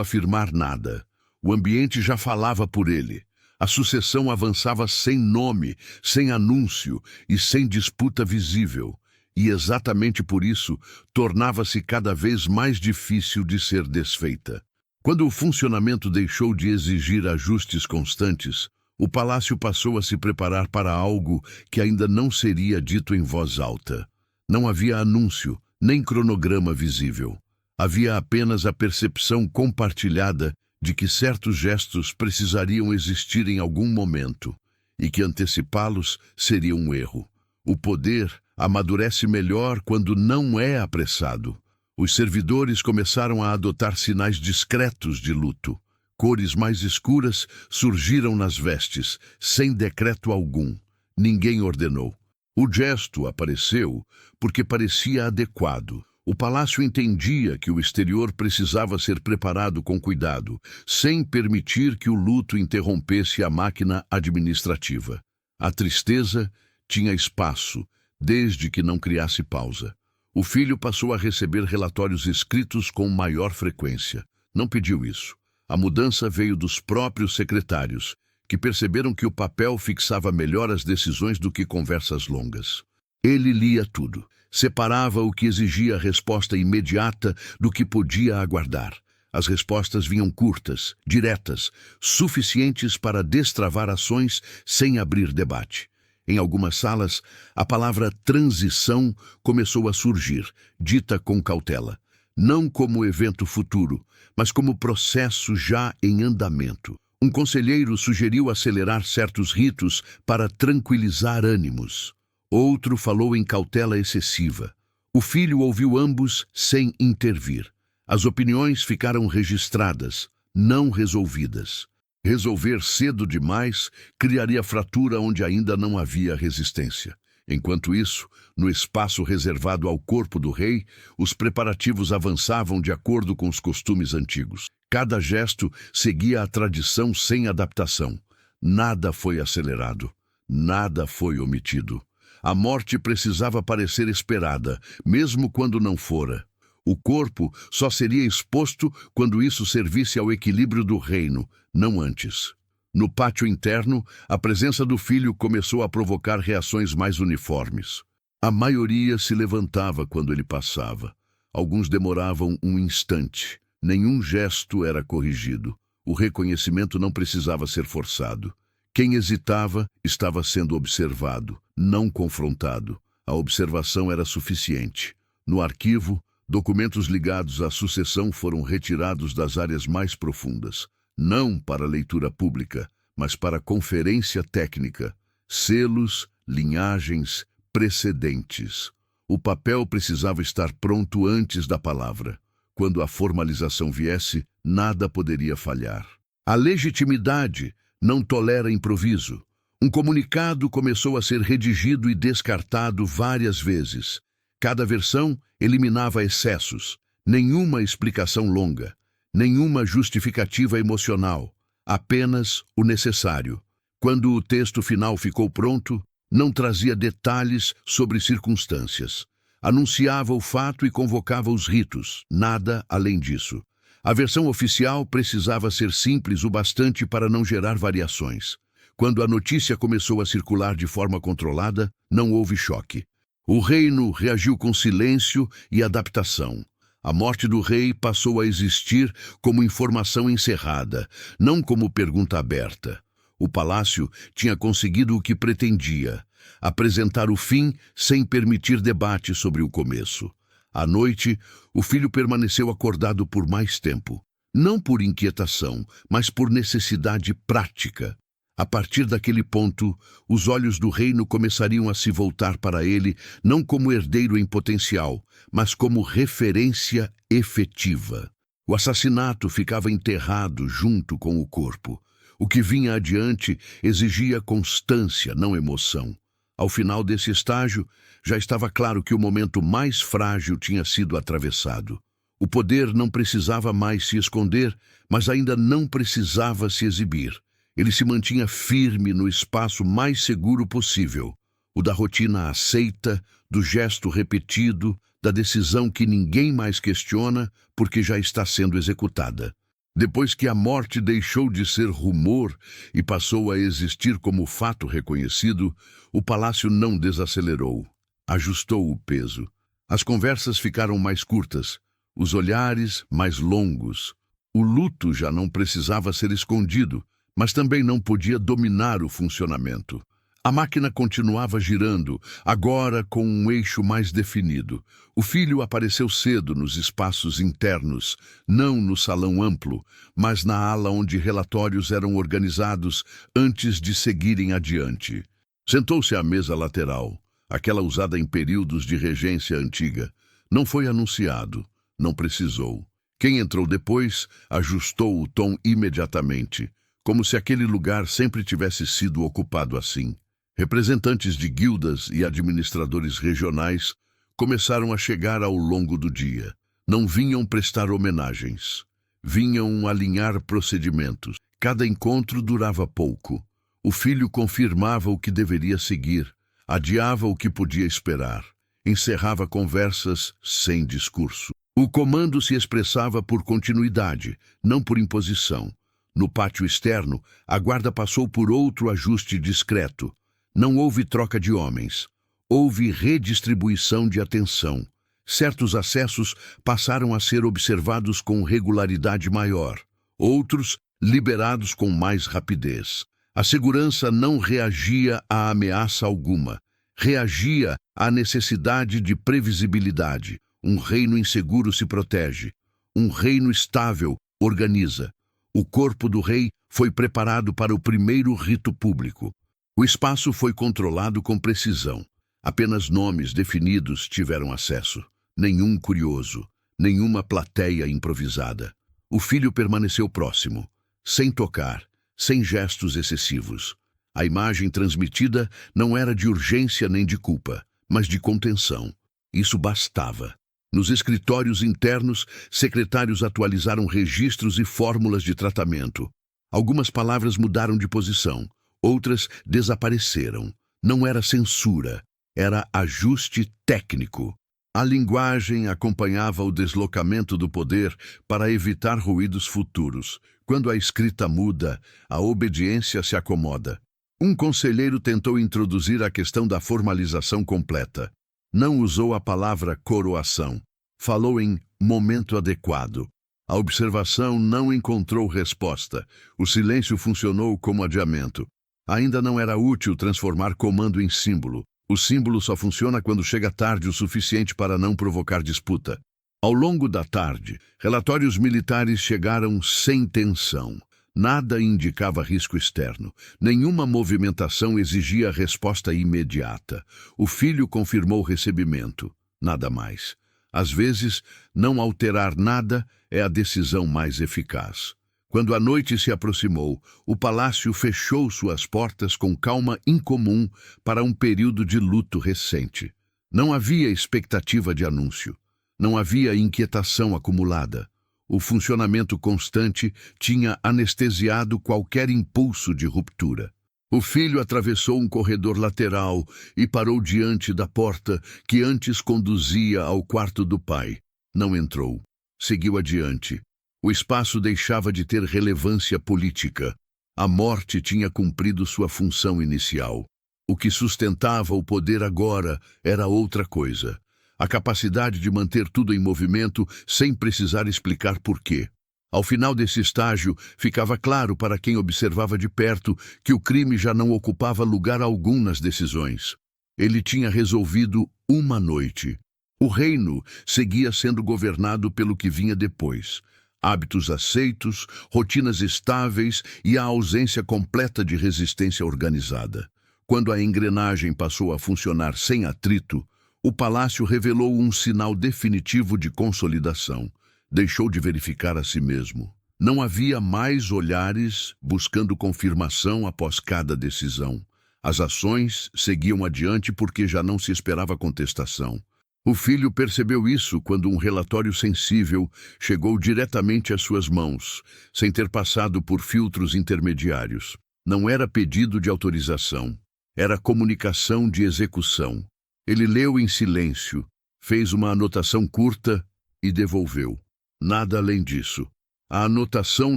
afirmar nada. O ambiente já falava por ele. A sucessão avançava sem nome, sem anúncio e sem disputa visível. E exatamente por isso, tornava-se cada vez mais difícil de ser desfeita. Quando o funcionamento deixou de exigir ajustes constantes, O palácio passou a se preparar para algo que ainda não seria dito em voz alta. Não havia anúncio, nem cronograma visível. Havia apenas a percepção compartilhada de que certos gestos precisariam existir em algum momento e que antecipá-los seria um erro. O poder amadurece melhor quando não é apressado. Os servidores começaram a adotar sinais discretos de luto. Cores mais escuras surgiram nas vestes, sem decreto algum. Ninguém ordenou. O gesto apareceu porque parecia adequado. O palácio entendia que o exterior precisava ser preparado com cuidado, sem permitir que o luto interrompesse a máquina administrativa. A tristeza tinha espaço, desde que não criasse pausa. O filho passou a receber relatórios escritos com maior frequência. Não pediu isso. A mudança veio dos próprios secretários, que perceberam que o papel fixava melhor as decisões do que conversas longas. Ele lia tudo, separava o que exigia resposta imediata do que podia aguardar. As respostas vinham curtas, diretas, suficientes para destravar ações sem abrir debate. Em algumas salas, a palavra transição começou a surgir, dita com cautela. Não como evento futuro, mas como processo já em andamento. Um conselheiro sugeriu acelerar certos ritos para tranquilizar ânimos. Outro falou em cautela excessiva. O filho ouviu ambos sem intervir. As opiniões ficaram registradas, não resolvidas. Resolver cedo demais criaria fratura onde ainda não havia resistência. Enquanto isso, no espaço reservado ao corpo do rei, os preparativos avançavam de acordo com os costumes antigos. Cada gesto seguia a tradição sem adaptação. Nada foi acelerado, nada foi omitido. A morte precisava parecer esperada, mesmo quando não fora. O corpo só seria exposto quando isso servisse ao equilíbrio do reino, não antes. No pátio interno, a presença do filho começou a provocar reações mais uniformes. A maioria se levantava quando ele passava. Alguns demoravam um instante. Nenhum gesto era corrigido. O reconhecimento não precisava ser forçado. Quem hesitava estava sendo observado, não confrontado. A observação era suficiente. No arquivo, documentos ligados à sucessão foram retirados das áreas mais profundas. Não para leitura pública, mas para conferência técnica, selos, linhagens, precedentes. O papel precisava estar pronto antes da palavra. Quando a formalização viesse, nada poderia falhar. A legitimidade não tolera improviso. Um comunicado começou a ser redigido e descartado várias vezes. Cada versão eliminava excessos, nenhuma explicação longa. Nenhuma justificativa emocional, apenas o necessário. Quando o texto final ficou pronto, não trazia detalhes sobre circunstâncias. Anunciava o fato e convocava os ritos, nada além disso. A versão oficial precisava ser simples o bastante para não gerar variações. Quando a notícia começou a circular de forma controlada, não houve choque. O reino reagiu com silêncio e adaptação. A morte do rei passou a existir como informação encerrada, não como pergunta aberta. O palácio tinha conseguido o que pretendia, apresentar o fim sem permitir debate sobre o começo. À noite, o filho permaneceu acordado por mais tempo. Não por inquietação, mas por necessidade prática. A partir daquele ponto, os olhos do reino começariam a se voltar para ele, não como herdeiro em potencial, mas como referência efetiva. O assassinato ficava enterrado junto com o corpo. O que vinha adiante exigia constância, não emoção. Ao final desse estágio, já estava claro que o momento mais frágil tinha sido atravessado. O poder não precisava mais se esconder, mas ainda não precisava se exibir. Ele se mantinha firme no espaço mais seguro possível, o da rotina aceita, do gesto repetido, da decisão que ninguém mais questiona porque já está sendo executada. Depois que a morte deixou de ser rumor e passou a existir como fato reconhecido, o palácio não desacelerou, ajustou o peso. As conversas ficaram mais curtas, os olhares mais longos. O luto já não precisava ser escondido, mas também não podia dominar o funcionamento. A máquina continuava girando, agora com um eixo mais definido. O filho apareceu cedo nos espaços internos, não no salão amplo, mas na ala onde relatórios eram organizados antes de seguirem adiante. Sentou-se à mesa lateral, aquela usada em períodos de regência antiga. Não foi anunciado, não precisou. Quem entrou depois ajustou o tom imediatamente, como se aquele lugar sempre tivesse sido ocupado assim. Representantes de guildas e administradores regionais começaram a chegar ao longo do dia. Não vinham prestar homenagens, vinham alinhar procedimentos. Cada encontro durava pouco. O filho confirmava o que deveria seguir, adiava o que podia esperar, encerrava conversas sem discurso. O comando se expressava por continuidade, não por imposição. No pátio externo, a guarda passou por outro ajuste discreto. Não houve troca de homens. Houve redistribuição de atenção. Certos acessos passaram a ser observados com regularidade maior. Outros, liberados com mais rapidez. A segurança não reagia a ameaça alguma. Reagia à necessidade de previsibilidade. Um reino inseguro se protege. Um reino estável organiza. O corpo do rei foi preparado para o primeiro rito público. O espaço foi controlado com precisão. Apenas nomes definidos tiveram acesso. Nenhum curioso, nenhuma plateia improvisada. O filho permaneceu próximo, sem tocar, sem gestos excessivos. A imagem transmitida não era de urgência nem de culpa, mas de contenção. Isso bastava. Nos escritórios internos, secretários atualizaram registros e fórmulas de tratamento. Algumas palavras mudaram de posição. Outras desapareceram. Não era censura, era ajuste técnico. A linguagem acompanhava o deslocamento do poder para evitar ruídos futuros. Quando a escrita muda, a obediência se acomoda. Um conselheiro tentou introduzir a questão da formalização completa. Não usou a palavra coroação. Falou em momento adequado. A observação não encontrou resposta. O silêncio funcionou como adiamento. Ainda não era útil transformar comando em símbolo. O símbolo só funciona quando chega tarde o suficiente para não provocar disputa. Ao longo da tarde, relatórios militares chegaram sem tensão. Nada indicava risco externo. Nenhuma movimentação exigia resposta imediata. O filho confirmou o recebimento. Nada mais. Às vezes, não alterar nada é a decisão mais eficaz. Quando a noite se aproximou, o palácio fechou suas portas com calma incomum para um período de luto recente. Não havia expectativa de anúncio. Não havia inquietação acumulada. O funcionamento constante tinha anestesiado qualquer impulso de ruptura. O filho atravessou um corredor lateral e parou diante da porta que antes conduzia ao quarto do pai. Não entrou. Seguiu adiante. O espaço deixava de ter relevância política. A morte tinha cumprido sua função inicial. O que sustentava o poder agora era outra coisa. A capacidade de manter tudo em movimento sem precisar explicar porquê. Ao final desse estágio, ficava claro para quem observava de perto que o crime já não ocupava lugar algum nas decisões. Ele tinha resolvido uma noite. O reino seguia sendo governado pelo que vinha depois. Hábitos aceitos, rotinas estáveis e a ausência completa de resistência organizada. Quando a engrenagem passou a funcionar sem atrito, o palácio revelou um sinal definitivo de consolidação. Deixou de verificar a si mesmo. Não havia mais olhares buscando confirmação após cada decisão. As ações seguiam adiante porque já não se esperava contestação. O filho percebeu isso quando um relatório sensível chegou diretamente às suas mãos, sem ter passado por filtros intermediários. Não era pedido de autorização, era comunicação de execução. Ele leu em silêncio, fez uma anotação curta e devolveu. Nada além disso. A anotação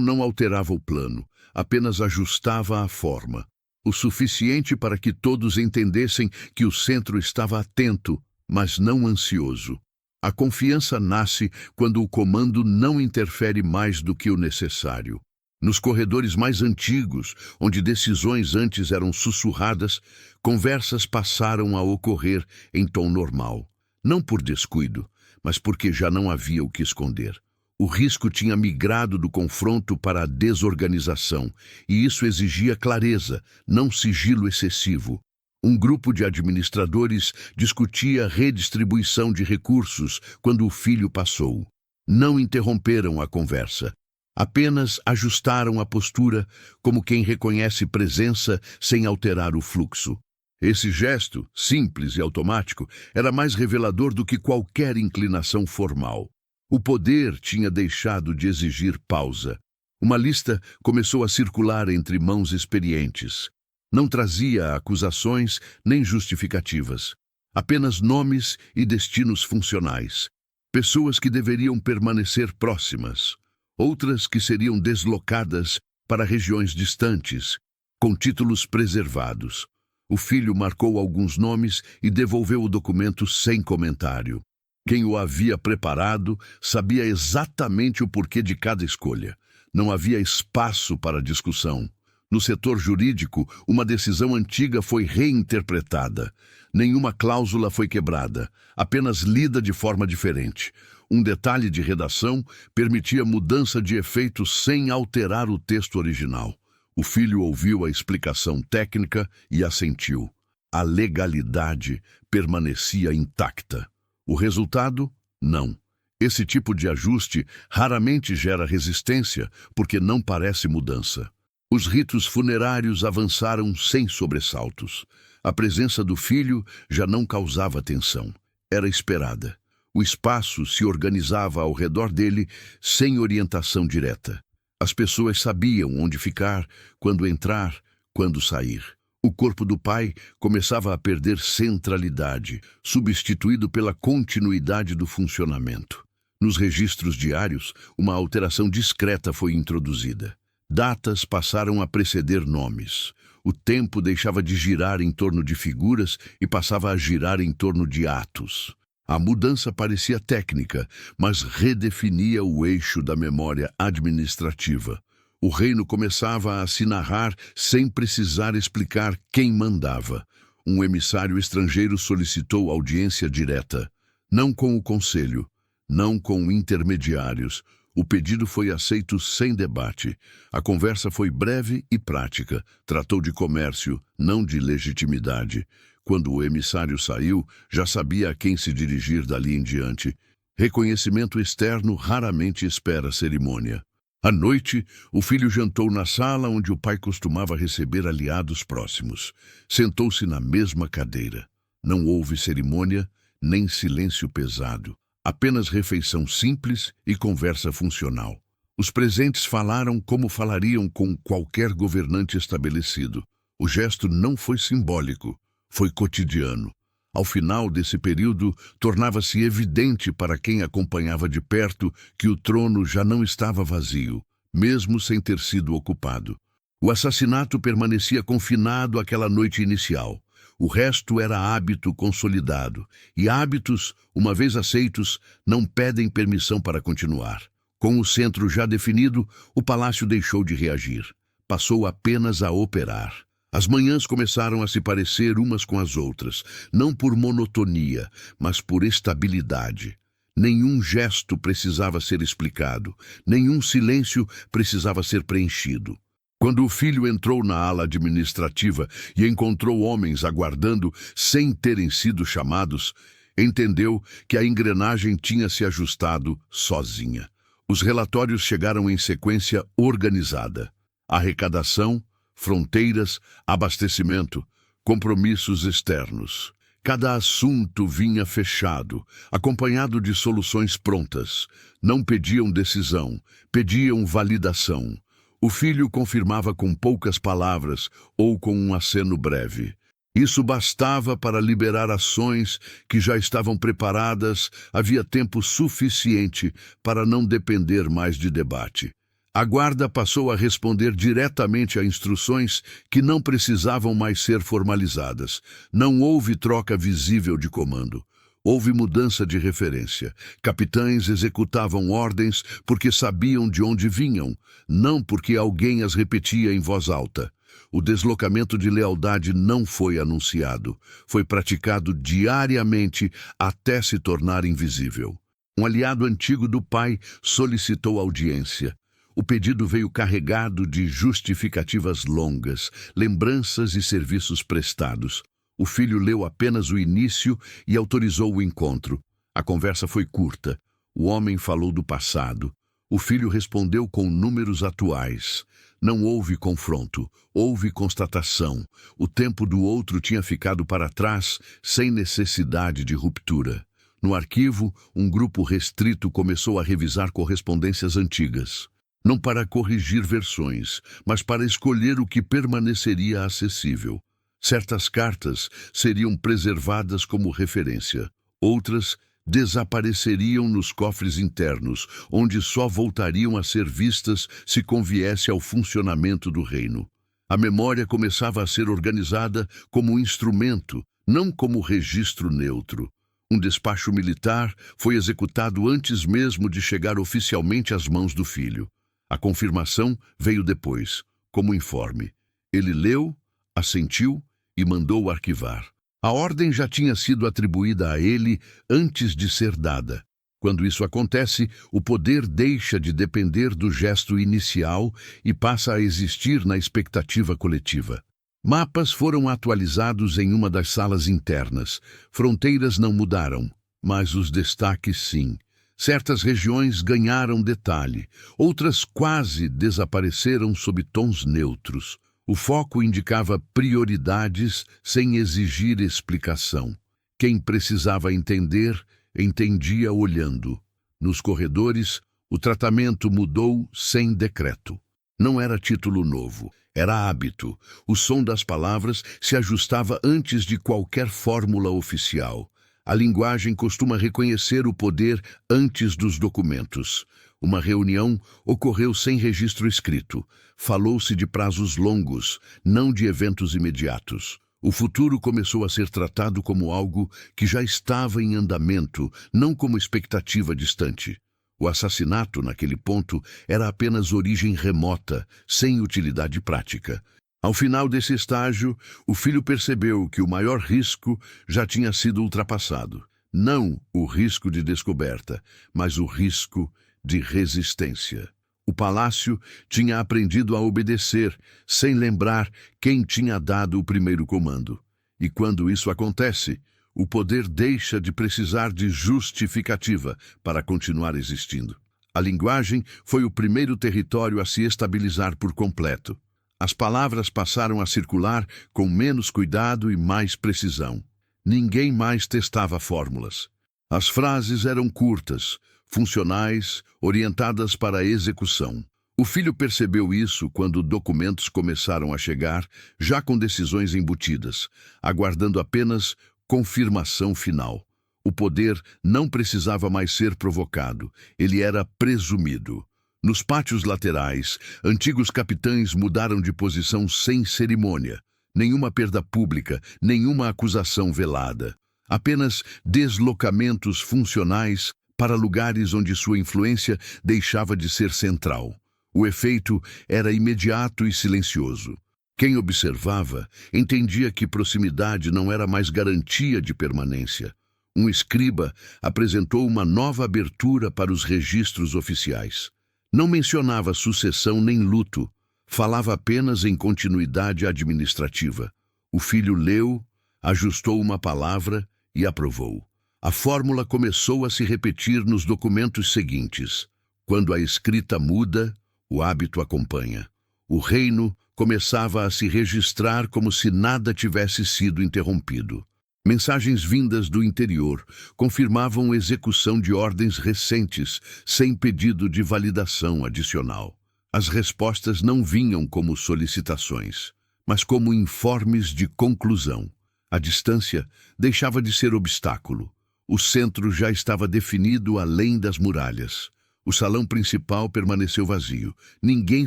não alterava o plano, apenas ajustava a forma. O suficiente para que todos entendessem que o centro estava atento, mas não ansioso. A confiança nasce quando o comando não interfere mais do que o necessário. Nos corredores mais antigos, onde decisões antes eram sussurradas, conversas passaram a ocorrer em tom normal. Não por descuido, mas porque já não havia o que esconder. O risco tinha migrado do confronto para a desorganização, e isso exigia clareza, não sigilo excessivo. Um grupo de administradores discutia redistribuição de recursos quando o filho passou. Não interromperam a conversa. Apenas ajustaram a postura, como quem reconhece presença sem alterar o fluxo. Esse gesto, simples e automático, era mais revelador do que qualquer inclinação formal. O poder tinha deixado de exigir pausa. Uma lista começou a circular entre mãos experientes. Não trazia acusações nem justificativas. Apenas nomes e destinos funcionais. Pessoas que deveriam permanecer próximas. Outras que seriam deslocadas para regiões distantes, com títulos preservados. O filho marcou alguns nomes e devolveu o documento sem comentário. Quem o havia preparado sabia exatamente o porquê de cada escolha. Não havia espaço para discussão. No setor jurídico, uma decisão antiga foi reinterpretada. Nenhuma cláusula foi quebrada, apenas lida de forma diferente. Um detalhe de redação permitia mudança de efeito sem alterar o texto original. O filho ouviu a explicação técnica e assentiu. A legalidade permanecia intacta. O resultado? Não. Esse tipo de ajuste raramente gera resistência porque não parece mudança. Os ritos funerários avançaram sem sobressaltos. A presença do filho já não causava tensão. Era esperada. O espaço se organizava ao redor dele sem orientação direta. As pessoas sabiam onde ficar, quando entrar, quando sair. O corpo do pai começava a perder centralidade, substituído pela continuidade do funcionamento. Nos registros diários, uma alteração discreta foi introduzida. Datas passaram a preceder nomes. O tempo deixava de girar em torno de figuras e passava a girar em torno de atos. A mudança parecia técnica, mas redefinia o eixo da memória administrativa. O reino começava a se narrar sem precisar explicar quem mandava. Um emissário estrangeiro solicitou audiência direta. Não com o conselho, não com intermediários. O pedido foi aceito sem debate. A conversa foi breve e prática. Tratou de comércio, não de legitimidade. Quando o emissário saiu, já sabia a quem se dirigir dali em diante. Reconhecimento externo raramente espera cerimônia. À noite, o filho jantou na sala onde o pai costumava receber aliados próximos. Sentou-se na mesma cadeira. Não houve cerimônia, nem silêncio pesado. Apenas refeição simples e conversa funcional. Os presentes falaram como falariam com qualquer governante estabelecido. O gesto não foi simbólico, foi cotidiano. Ao final desse período, tornava-se evidente para quem acompanhava de perto que o trono já não estava vazio, mesmo sem ter sido ocupado. O assassinato permanecia confinado àquela noite inicial. O resto era hábito consolidado, e hábitos, uma vez aceitos, não pedem permissão para continuar. Com o centro já definido, o palácio deixou de reagir. Passou apenas a operar. As manhãs começaram a se parecer umas com as outras, não por monotonia, mas por estabilidade. Nenhum gesto precisava ser explicado, nenhum silêncio precisava ser preenchido. Quando o filho entrou na ala administrativa e encontrou homens aguardando sem terem sido chamados, entendeu que a engrenagem tinha se ajustado sozinha. Os relatórios chegaram em sequência organizada. Arrecadação, fronteiras, abastecimento, compromissos externos. Cada assunto vinha fechado, acompanhado de soluções prontas. Não pediam decisão, pediam validação. O filho confirmava com poucas palavras ou com um aceno breve. Isso bastava para liberar ações que já estavam preparadas, havia tempo suficiente para não depender mais de debate. A guarda passou a responder diretamente a instruções que não precisavam mais ser formalizadas. Não houve troca visível de comando. Houve mudança de referência. Capitães executavam ordens porque sabiam de onde vinham, não porque alguém as repetia em voz alta. O deslocamento de lealdade não foi anunciado. Foi praticado diariamente até se tornar invisível. Um aliado antigo do pai solicitou audiência. O pedido veio carregado de justificativas longas, lembranças e serviços prestados. O filho leu apenas o início e autorizou o encontro. A conversa foi curta. O homem falou do passado. O filho respondeu com números atuais. Não houve confronto, houve constatação. O tempo do outro tinha ficado para trás, sem necessidade de ruptura. No arquivo, um grupo restrito começou a revisar correspondências antigas. Não para corrigir versões, mas para escolher o que permaneceria acessível. Certas cartas seriam preservadas como referência. Outras desapareceriam nos cofres internos, onde só voltariam a ser vistas se conviesse ao funcionamento do reino. A memória começava a ser organizada como instrumento, não como registro neutro. Um despacho militar foi executado antes mesmo de chegar oficialmente às mãos do filho. A confirmação veio depois, como informe. Ele leu, assentiu e mandou arquivar. A ordem já tinha sido atribuída a ele antes de ser dada. Quando isso acontece, o poder deixa de depender do gesto inicial e passa a existir na expectativa coletiva. Mapas foram atualizados em uma das salas internas. Fronteiras não mudaram, mas os destaques sim. Certas regiões ganharam detalhe, outras quase desapareceram sob tons neutros. O foco indicava prioridades sem exigir explicação. Quem precisava entender, entendia olhando. Nos corredores, o tratamento mudou sem decreto. Não era título novo, era hábito. O som das palavras se ajustava antes de qualquer fórmula oficial. A linguagem costuma reconhecer o poder antes dos documentos. Uma reunião ocorreu sem registro escrito. Falou-se de prazos longos, não de eventos imediatos. O futuro começou a ser tratado como algo que já estava em andamento, não como expectativa distante. O assassinato, naquele ponto, era apenas origem remota, sem utilidade prática. Ao final desse estágio, o filho percebeu que o maior risco já tinha sido ultrapassado. Não o risco de descoberta, mas o risco de resistência. O palácio tinha aprendido a obedecer, sem lembrar quem tinha dado o primeiro comando. E quando isso acontece, o poder deixa de precisar de justificativa para continuar existindo. A linguagem foi o primeiro território a se estabilizar por completo. As palavras passaram a circular com menos cuidado e mais precisão. Ninguém mais testava fórmulas. As frases eram curtas, funcionais, orientadas para a execução. O filho percebeu isso quando documentos começaram a chegar, já com decisões embutidas, aguardando apenas confirmação final. O poder não precisava mais ser provocado, ele era presumido. Nos pátios laterais, antigos capitães mudaram de posição sem cerimônia. Nenhuma perda pública, nenhuma acusação velada. Apenas deslocamentos funcionais para lugares onde sua influência deixava de ser central. O efeito era imediato e silencioso. Quem observava entendia que proximidade não era mais garantia de permanência. Um escriba apresentou uma nova abertura para os registros oficiais. Não mencionava sucessão nem luto, falava apenas em continuidade administrativa. O filho leu, ajustou uma palavra e aprovou. A fórmula começou a se repetir nos documentos seguintes. Quando a escrita muda, o hábito acompanha. O reino começava a se registrar como se nada tivesse sido interrompido. Mensagens vindas do interior confirmavam execução de ordens recentes, sem pedido de validação adicional. As respostas não vinham como solicitações, mas como informes de conclusão. A distância deixava de ser obstáculo. O centro já estava definido além das muralhas. O salão principal permaneceu vazio. Ninguém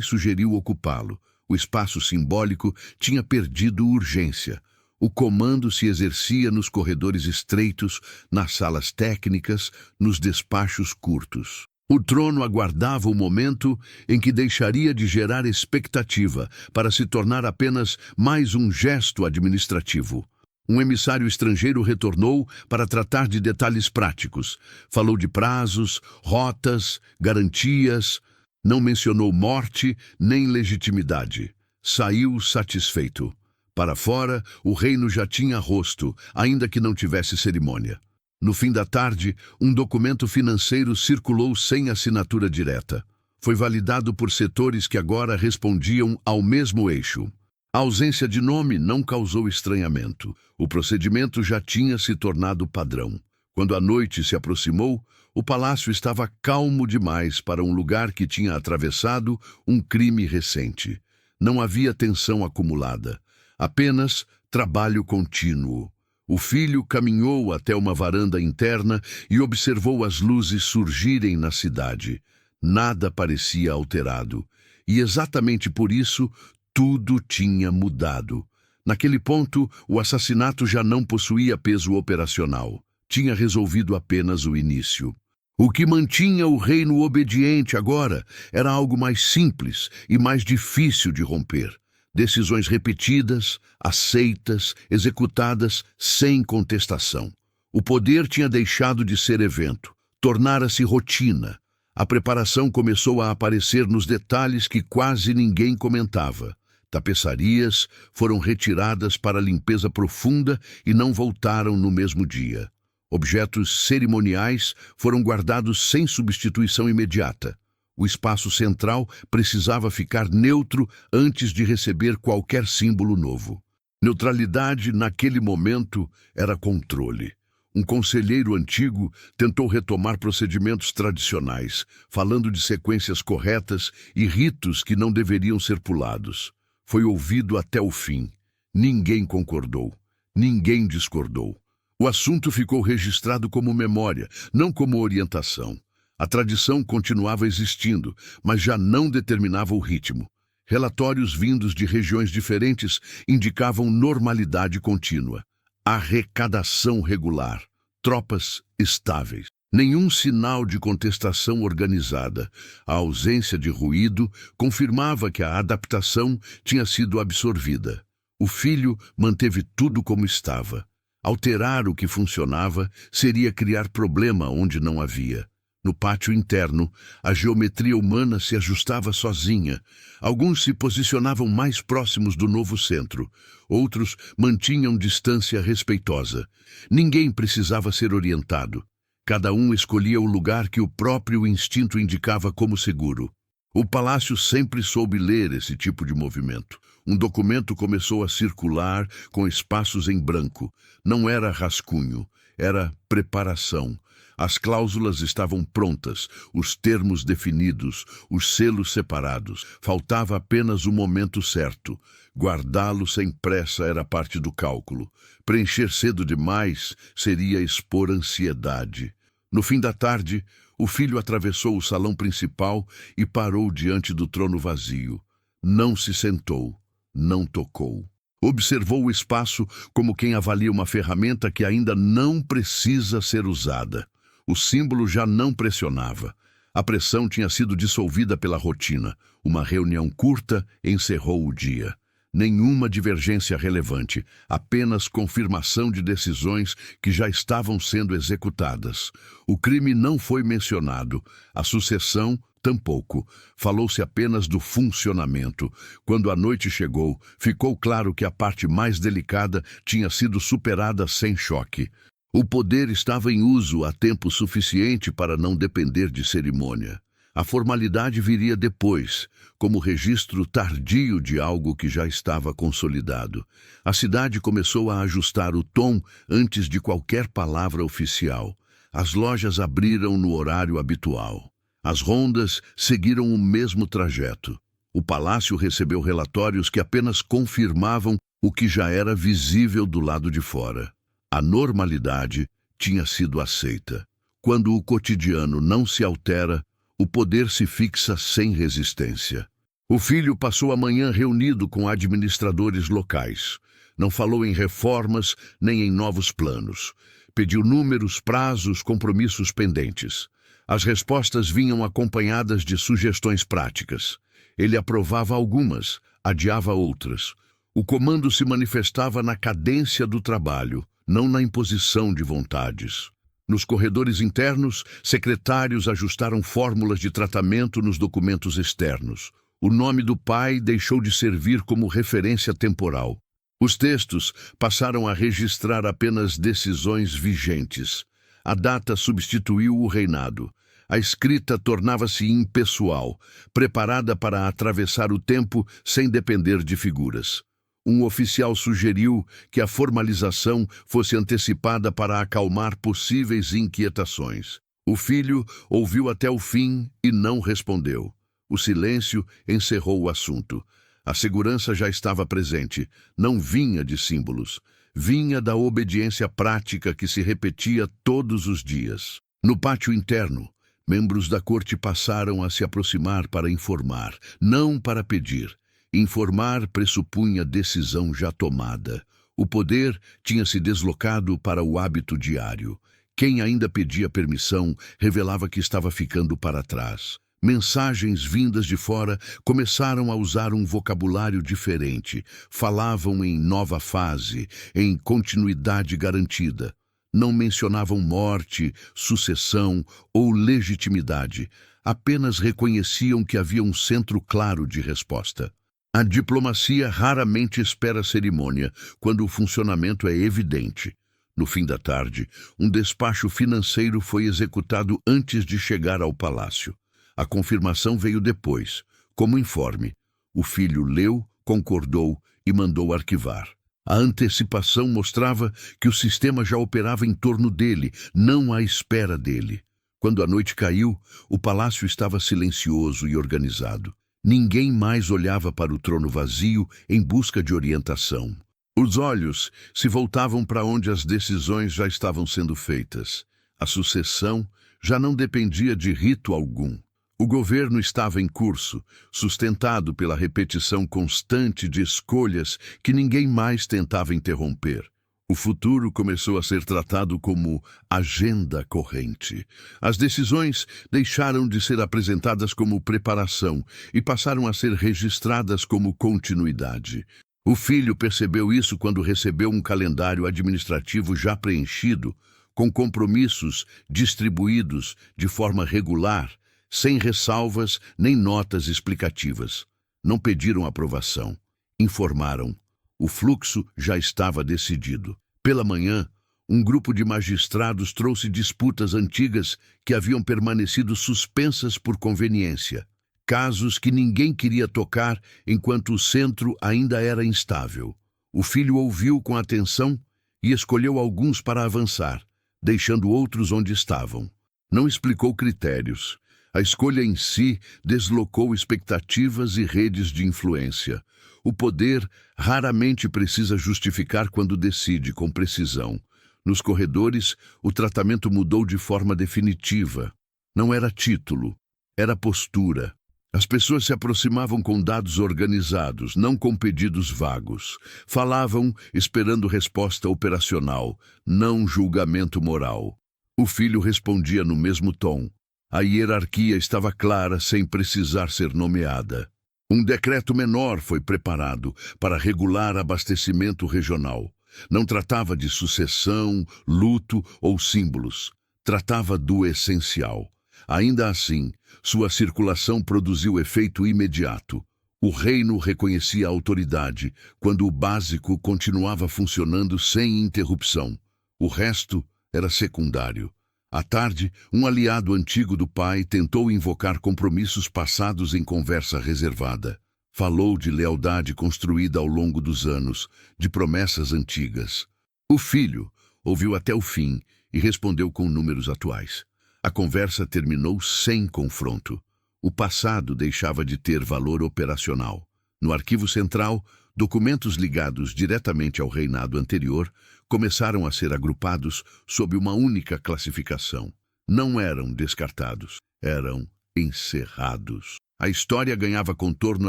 sugeriu ocupá-lo. O espaço simbólico tinha perdido urgência. O comando se exercia nos corredores estreitos, nas salas técnicas, nos despachos curtos. O trono aguardava o momento em que deixaria de gerar expectativa para se tornar apenas mais um gesto administrativo. Um emissário estrangeiro retornou para tratar de detalhes práticos. Falou de prazos, rotas, garantias. Não mencionou morte nem legitimidade. Saiu satisfeito. Para fora, o reino já tinha rosto, ainda que não tivesse cerimônia. No fim da tarde, um documento financeiro circulou sem assinatura direta. Foi validado por setores que agora respondiam ao mesmo eixo. A ausência de nome não causou estranhamento. O procedimento já tinha se tornado padrão. Quando a noite se aproximou, o palácio estava calmo demais para um lugar que tinha atravessado um crime recente. Não havia tensão acumulada, apenas trabalho contínuo. O filho caminhou até uma varanda interna e observou as luzes surgirem na cidade. Nada parecia alterado. E exatamente por isso, tudo tinha mudado. Naquele ponto, o assassinato já não possuía peso operacional. Tinha resolvido apenas o início. O que mantinha o reino obediente agora era algo mais simples e mais difícil de romper. Decisões repetidas, aceitas, executadas sem contestação. O poder tinha deixado de ser evento, tornara-se rotina. A preparação começou a aparecer nos detalhes que quase ninguém comentava. Tapeçarias foram retiradas para limpeza profunda e não voltaram no mesmo dia. Objetos cerimoniais foram guardados sem substituição imediata. O espaço central precisava ficar neutro antes de receber qualquer símbolo novo. Neutralidade, naquele momento, era controle. Um conselheiro antigo tentou retomar procedimentos tradicionais, falando de sequências corretas e ritos que não deveriam ser pulados. Foi ouvido até o fim. Ninguém concordou. Ninguém discordou. O assunto ficou registrado como memória, não como orientação. A tradição continuava existindo, mas já não determinava o ritmo. Relatórios vindos de regiões diferentes indicavam normalidade contínua, arrecadação regular, tropas estáveis. Nenhum sinal de contestação organizada. A ausência de ruído confirmava que a adaptação tinha sido absorvida. O filho manteve tudo como estava. Alterar o que funcionava seria criar problema onde não havia. No pátio interno, a geometria humana se ajustava sozinha. Alguns se posicionavam mais próximos do novo centro. Outros mantinham distância respeitosa. Ninguém precisava ser orientado. Cada um escolhia o lugar que o próprio instinto indicava como seguro. O palácio sempre soube ler esse tipo de movimento. Um documento começou a circular com espaços em branco. Não era rascunho, era preparação. As cláusulas estavam prontas, os termos definidos, os selos separados. Faltava apenas o momento certo. Guardá-lo sem pressa era parte do cálculo. Preencher cedo demais seria expor ansiedade. No fim da tarde, o filho atravessou o salão principal e parou diante do trono vazio. Não se sentou, não tocou. Observou o espaço como quem avalia uma ferramenta que ainda não precisa ser usada. O símbolo já não pressionava. A pressão tinha sido dissolvida pela rotina. Uma reunião curta encerrou o dia. Nenhuma divergência relevante, apenas confirmação de decisões que já estavam sendo executadas. O crime não foi mencionado, a sucessão tampouco. Falou-se apenas do funcionamento. Quando a noite chegou, ficou claro que a parte mais delicada tinha sido superada sem choque. O poder estava em uso há tempo suficiente para não depender de cerimônia. A formalidade viria depois, como registro tardio de algo que já estava consolidado. A cidade começou a ajustar o tom antes de qualquer palavra oficial. As lojas abriram no horário habitual. As rondas seguiram o mesmo trajeto. O palácio recebeu relatórios que apenas confirmavam o que já era visível do lado de fora. A normalidade tinha sido aceita. Quando o cotidiano não se altera, o poder se fixa sem resistência. O filho passou a manhã reunido com administradores locais. Não falou em reformas nem em novos planos. Pediu números, prazos, compromissos pendentes. As respostas vinham acompanhadas de sugestões práticas. Ele aprovava algumas, adiava outras. O comando se manifestava na cadência do trabalho, não na imposição de vontades. Nos corredores internos, secretários ajustaram fórmulas de tratamento nos documentos externos. O nome do pai deixou de servir como referência temporal. Os textos passaram a registrar apenas decisões vigentes. A data substituiu o reinado. A escrita tornava-se impessoal, preparada para atravessar o tempo sem depender de figuras. Um oficial sugeriu que a formalização fosse antecipada para acalmar possíveis inquietações. O filho ouviu até o fim e não respondeu. O silêncio encerrou o assunto. A segurança já estava presente, não vinha de símbolos. Vinha da obediência prática que se repetia todos os dias. No pátio interno, membros da corte passaram a se aproximar para informar, não para pedir. Informar pressupunha decisão já tomada. O poder tinha se deslocado para o hábito diário. Quem ainda pedia permissão revelava que estava ficando para trás. Mensagens vindas de fora começaram a usar um vocabulário diferente. Falavam em nova fase, em continuidade garantida. Não mencionavam morte, sucessão ou legitimidade. Apenas reconheciam que havia um centro claro de resposta. A diplomacia raramente espera cerimônia, quando o funcionamento é evidente. No fim da tarde, um despacho financeiro foi executado antes de chegar ao palácio. A confirmação veio depois, como informe. O filho leu, concordou e mandou arquivar. A antecipação mostrava que o sistema já operava em torno dele, não à espera dele. Quando a noite caiu, o palácio estava silencioso e organizado. Ninguém mais olhava para o trono vazio em busca de orientação. Os olhos se voltavam para onde as decisões já estavam sendo feitas. A sucessão já não dependia de rito algum. O governo estava em curso, sustentado pela repetição constante de escolhas que ninguém mais tentava interromper. O futuro começou a ser tratado como agenda corrente. As decisões deixaram de ser apresentadas como preparação e passaram a ser registradas como continuidade. O filho percebeu isso quando recebeu um calendário administrativo já preenchido, com compromissos distribuídos de forma regular, sem ressalvas nem notas explicativas. Não pediram aprovação. Informaram. O fluxo já estava decidido. Pela manhã, um grupo de magistrados trouxe disputas antigas que haviam permanecido suspensas por conveniência. Casos que ninguém queria tocar enquanto o centro ainda era instável. O filho ouviu com atenção e escolheu alguns para avançar, deixando outros onde estavam. Não explicou critérios. A escolha em si deslocou expectativas e redes de influência. O poder raramente precisa justificar quando decide com precisão. Nos corredores, o tratamento mudou de forma definitiva. Não era título, era postura. As pessoas se aproximavam com dados organizados, não com pedidos vagos. Falavam esperando resposta operacional, não julgamento moral. O filho respondia no mesmo tom. A hierarquia estava clara sem precisar ser nomeada. Um decreto menor foi preparado para regular abastecimento regional. Não tratava de sucessão, luto ou símbolos. Tratava do essencial. Ainda assim, sua circulação produziu efeito imediato. O reino reconhecia a autoridade quando o básico continuava funcionando sem interrupção. O resto era secundário. À tarde, um aliado antigo do pai tentou invocar compromissos passados em conversa reservada. Falou de lealdade construída ao longo dos anos, de promessas antigas. O filho ouviu até o fim e respondeu com números atuais. A conversa terminou sem confronto. O passado deixava de ter valor operacional. No arquivo central, documentos ligados diretamente ao reinado anterior começaram a ser agrupados sob uma única classificação. Não eram descartados, eram encerrados. A história ganhava contorno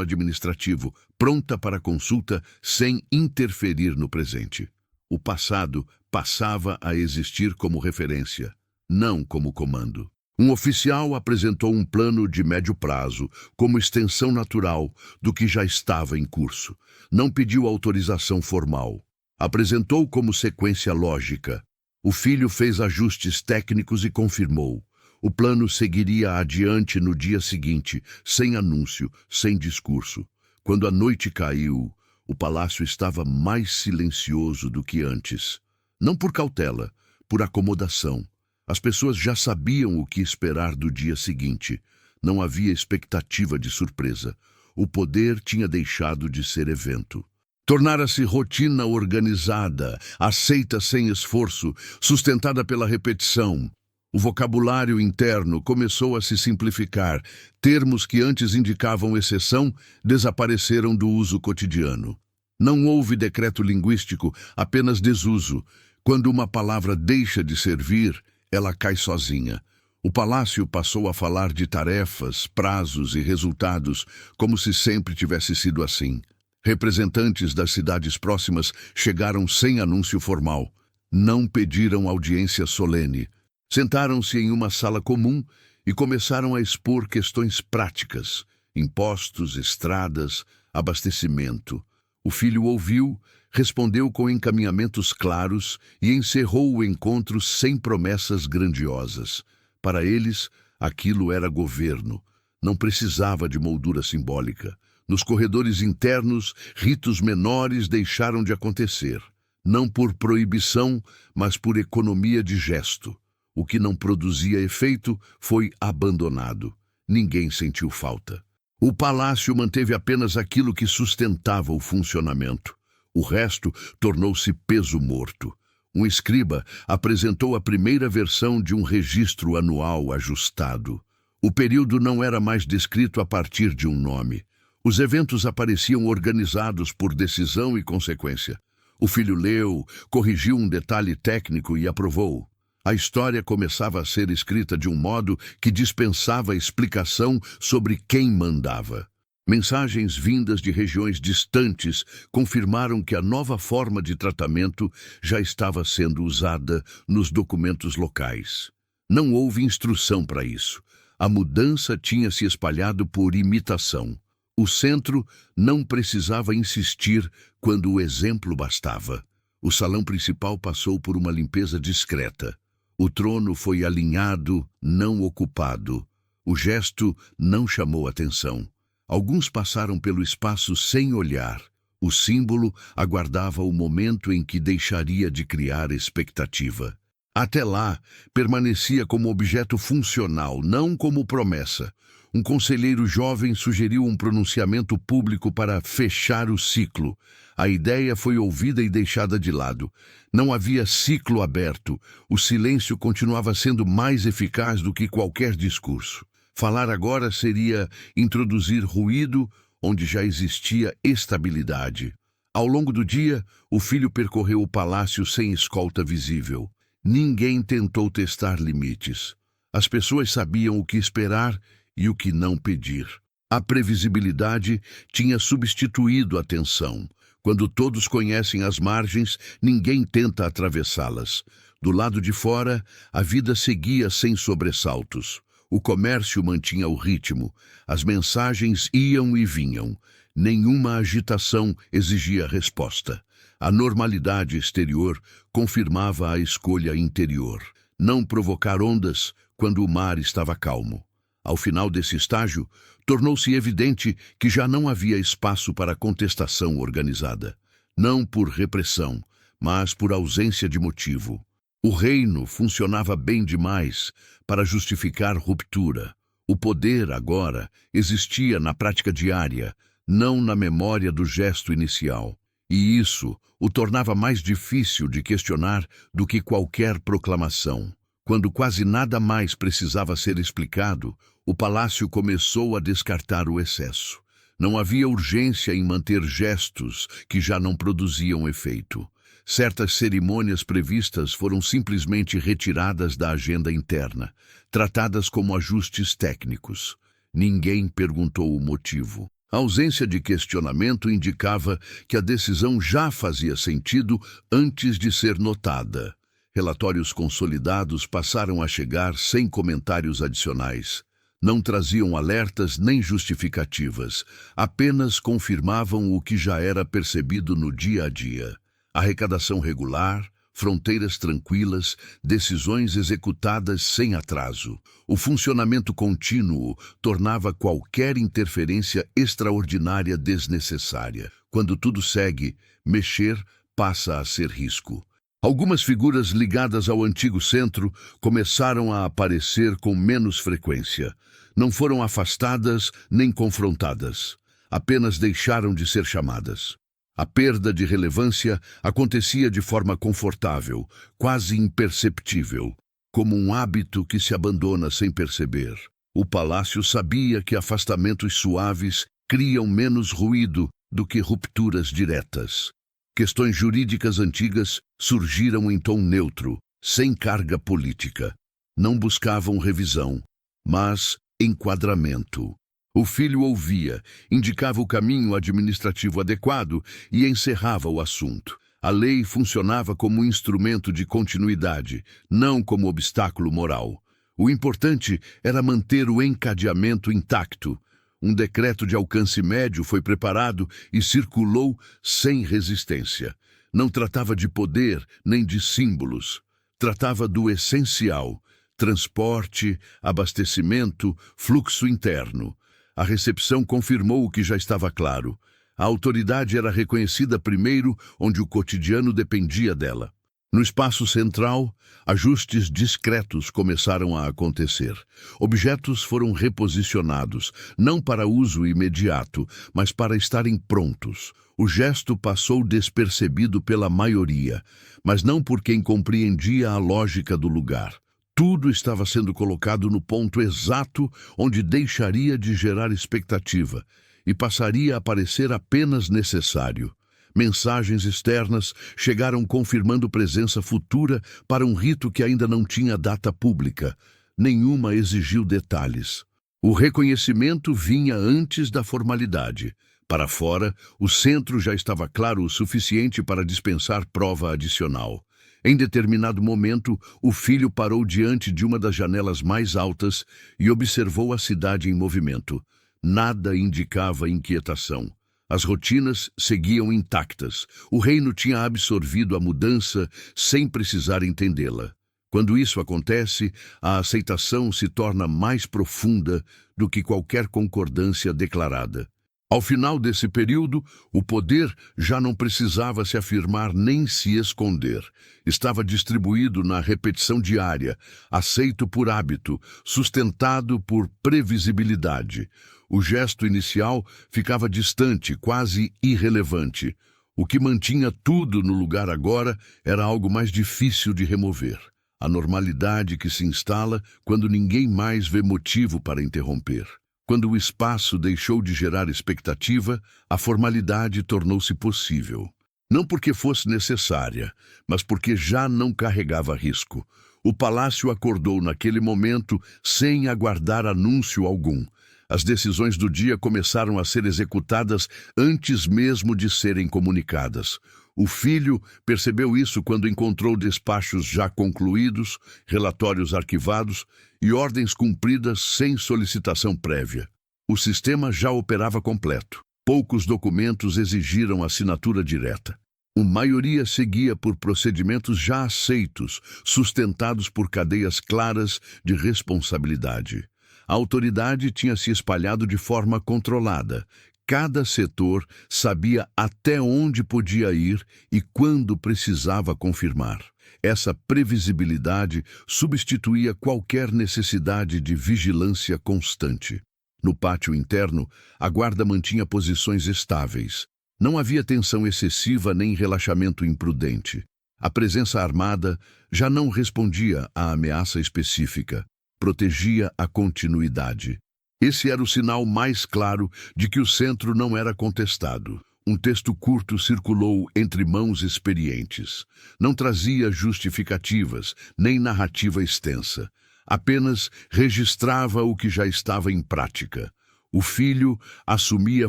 administrativo, pronta para consulta sem interferir no presente. O passado passava a existir como referência, não como comando. Um oficial apresentou um plano de médio prazo como extensão natural do que já estava em curso. Não pediu autorização formal. Apresentou como sequência lógica. O filho fez ajustes técnicos e confirmou. O plano seguiria adiante no dia seguinte, sem anúncio, sem discurso. Quando a noite caiu, o palácio estava mais silencioso do que antes. Não por cautela, por acomodação. As pessoas já sabiam o que esperar do dia seguinte. Não havia expectativa de surpresa. O poder tinha deixado de ser evento. Tornara-se rotina organizada, aceita sem esforço, sustentada pela repetição. O vocabulário interno começou a se simplificar. Termos que antes indicavam exceção desapareceram do uso cotidiano. Não houve decreto linguístico, apenas desuso. Quando uma palavra deixa de servir, ela cai sozinha. O palácio passou a falar de tarefas, prazos e resultados, como se sempre tivesse sido assim. Representantes das cidades próximas chegaram sem anúncio formal. Não pediram audiência solene. Sentaram-se em uma sala comum e começaram a expor questões práticas, impostos, estradas, abastecimento. O filho ouviu, respondeu com encaminhamentos claros e encerrou o encontro sem promessas grandiosas. Para eles, aquilo era governo. Não precisava de moldura simbólica. Nos corredores internos, ritos menores deixaram de acontecer. Não por proibição, mas por economia de gesto. O que não produzia efeito foi abandonado. Ninguém sentiu falta. O palácio manteve apenas aquilo que sustentava o funcionamento. O resto tornou-se peso morto. Um escriba apresentou a primeira versão de um registro anual ajustado. O período não era mais descrito a partir de um nome. Os eventos apareciam organizados por decisão e consequência. O filho leu, corrigiu um detalhe técnico e aprovou. A história começava a ser escrita de um modo que dispensava explicação sobre quem mandava. Mensagens vindas de regiões distantes confirmaram que a nova forma de tratamento já estava sendo usada nos documentos locais. Não houve instrução para isso. A mudança tinha se espalhado por imitação. O centro não precisava insistir quando o exemplo bastava. O salão principal passou por uma limpeza discreta. O trono foi alinhado, não ocupado. O gesto não chamou atenção. Alguns passaram pelo espaço sem olhar. O símbolo aguardava o momento em que deixaria de criar expectativa. Até lá, permanecia como objeto funcional, não como promessa. Um conselheiro jovem sugeriu um pronunciamento público para fechar o ciclo. A ideia foi ouvida e deixada de lado. Não havia ciclo aberto. O silêncio continuava sendo mais eficaz do que qualquer discurso. Falar agora seria introduzir ruído onde já existia estabilidade. Ao longo do dia, o filho percorreu o palácio sem escolta visível. Ninguém tentou testar limites. As pessoas sabiam o que esperar e o que não pedir. A previsibilidade tinha substituído a tensão. Quando todos conhecem as margens, ninguém tenta atravessá-las. Do lado de fora, a vida seguia sem sobressaltos. O comércio mantinha o ritmo. As mensagens iam e vinham. Nenhuma agitação exigia resposta. A normalidade exterior confirmava a escolha interior. Não provocar ondas quando o mar estava calmo. Ao final desse estágio, tornou-se evidente que já não havia espaço para contestação organizada. Não por repressão, mas por ausência de motivo. O reino funcionava bem demais para justificar ruptura. O poder, agora, existia na prática diária, não na memória do gesto inicial. E isso o tornava mais difícil de questionar do que qualquer proclamação. Quando quase nada mais precisava ser explicado, o palácio começou a descartar o excesso. Não havia urgência em manter gestos que já não produziam efeito. Certas cerimônias previstas foram simplesmente retiradas da agenda interna, tratadas como ajustes técnicos. Ninguém perguntou o motivo. A ausência de questionamento indicava que a decisão já fazia sentido antes de ser notada. Relatórios consolidados passaram a chegar sem comentários adicionais. Não traziam alertas nem justificativas, apenas confirmavam o que já era percebido no dia a dia. Arrecadação regular, fronteiras tranquilas, decisões executadas sem atraso. O funcionamento contínuo tornava qualquer interferência extraordinária desnecessária. Quando tudo segue, mexer passa a ser risco. Algumas figuras ligadas ao antigo centro começaram a aparecer com menos frequência. Não foram afastadas nem confrontadas. Apenas deixaram de ser chamadas. A perda de relevância acontecia de forma confortável, quase imperceptível, como um hábito que se abandona sem perceber. O palácio sabia que afastamentos suaves criam menos ruído do que rupturas diretas. Questões jurídicas antigas surgiram em tom neutro, sem carga política. Não buscavam revisão, mas enquadramento. O filho ouvia, indicava o caminho administrativo adequado e encerrava o assunto. A lei funcionava como instrumento de continuidade, não como obstáculo moral. O importante era manter o encadeamento intacto. Um decreto de alcance médio foi preparado e circulou sem resistência. Não tratava de poder nem de símbolos. Tratava do essencial: transporte, abastecimento, fluxo interno. A recepção confirmou o que já estava claro. A autoridade era reconhecida primeiro onde o cotidiano dependia dela. No espaço central, ajustes discretos começaram a acontecer. Objetos foram reposicionados, não para uso imediato, mas para estarem prontos. O gesto passou despercebido pela maioria, mas não por quem compreendia a lógica do lugar. Tudo estava sendo colocado no ponto exato onde deixaria de gerar expectativa e passaria a parecer apenas necessário. Mensagens externas chegaram confirmando presença futura para um rito que ainda não tinha data pública. Nenhuma exigiu detalhes. O reconhecimento vinha antes da formalidade. Para fora, o centro já estava claro o suficiente para dispensar prova adicional. Em determinado momento, o filho parou diante de uma das janelas mais altas e observou a cidade em movimento. Nada indicava inquietação. As rotinas seguiam intactas. O reino tinha absorvido a mudança sem precisar entendê-la. Quando isso acontece, a aceitação se torna mais profunda do que qualquer concordância declarada. Ao final desse período, o poder já não precisava se afirmar nem se esconder. Estava distribuído na repetição diária, aceito por hábito, sustentado por previsibilidade. O gesto inicial ficava distante, quase irrelevante. O que mantinha tudo no lugar agora era algo mais difícil de remover. A normalidade que se instala quando ninguém mais vê motivo para interromper. Quando o espaço deixou de gerar expectativa, a formalidade tornou-se possível. Não porque fosse necessária, mas porque já não carregava risco. O palácio acordou naquele momento sem aguardar anúncio algum. As decisões do dia começaram a ser executadas antes mesmo de serem comunicadas. O filho percebeu isso quando encontrou despachos já concluídos, relatórios arquivados e ordens cumpridas sem solicitação prévia. O sistema já operava completo. Poucos documentos exigiram assinatura direta. A maioria seguia por procedimentos já aceitos, sustentados por cadeias claras de responsabilidade. A autoridade tinha se espalhado de forma controlada. Cada setor sabia até onde podia ir e quando precisava confirmar. Essa previsibilidade substituía qualquer necessidade de vigilância constante. No pátio interno, a guarda mantinha posições estáveis. Não havia tensão excessiva nem relaxamento imprudente. A presença armada já não respondia à ameaça específica, protegia a continuidade. Esse era o sinal mais claro de que o centro não era contestado. Um texto curto circulou entre mãos experientes. Não trazia justificativas, nem narrativa extensa. apenas registrava o que já estava em prática. O filho assumia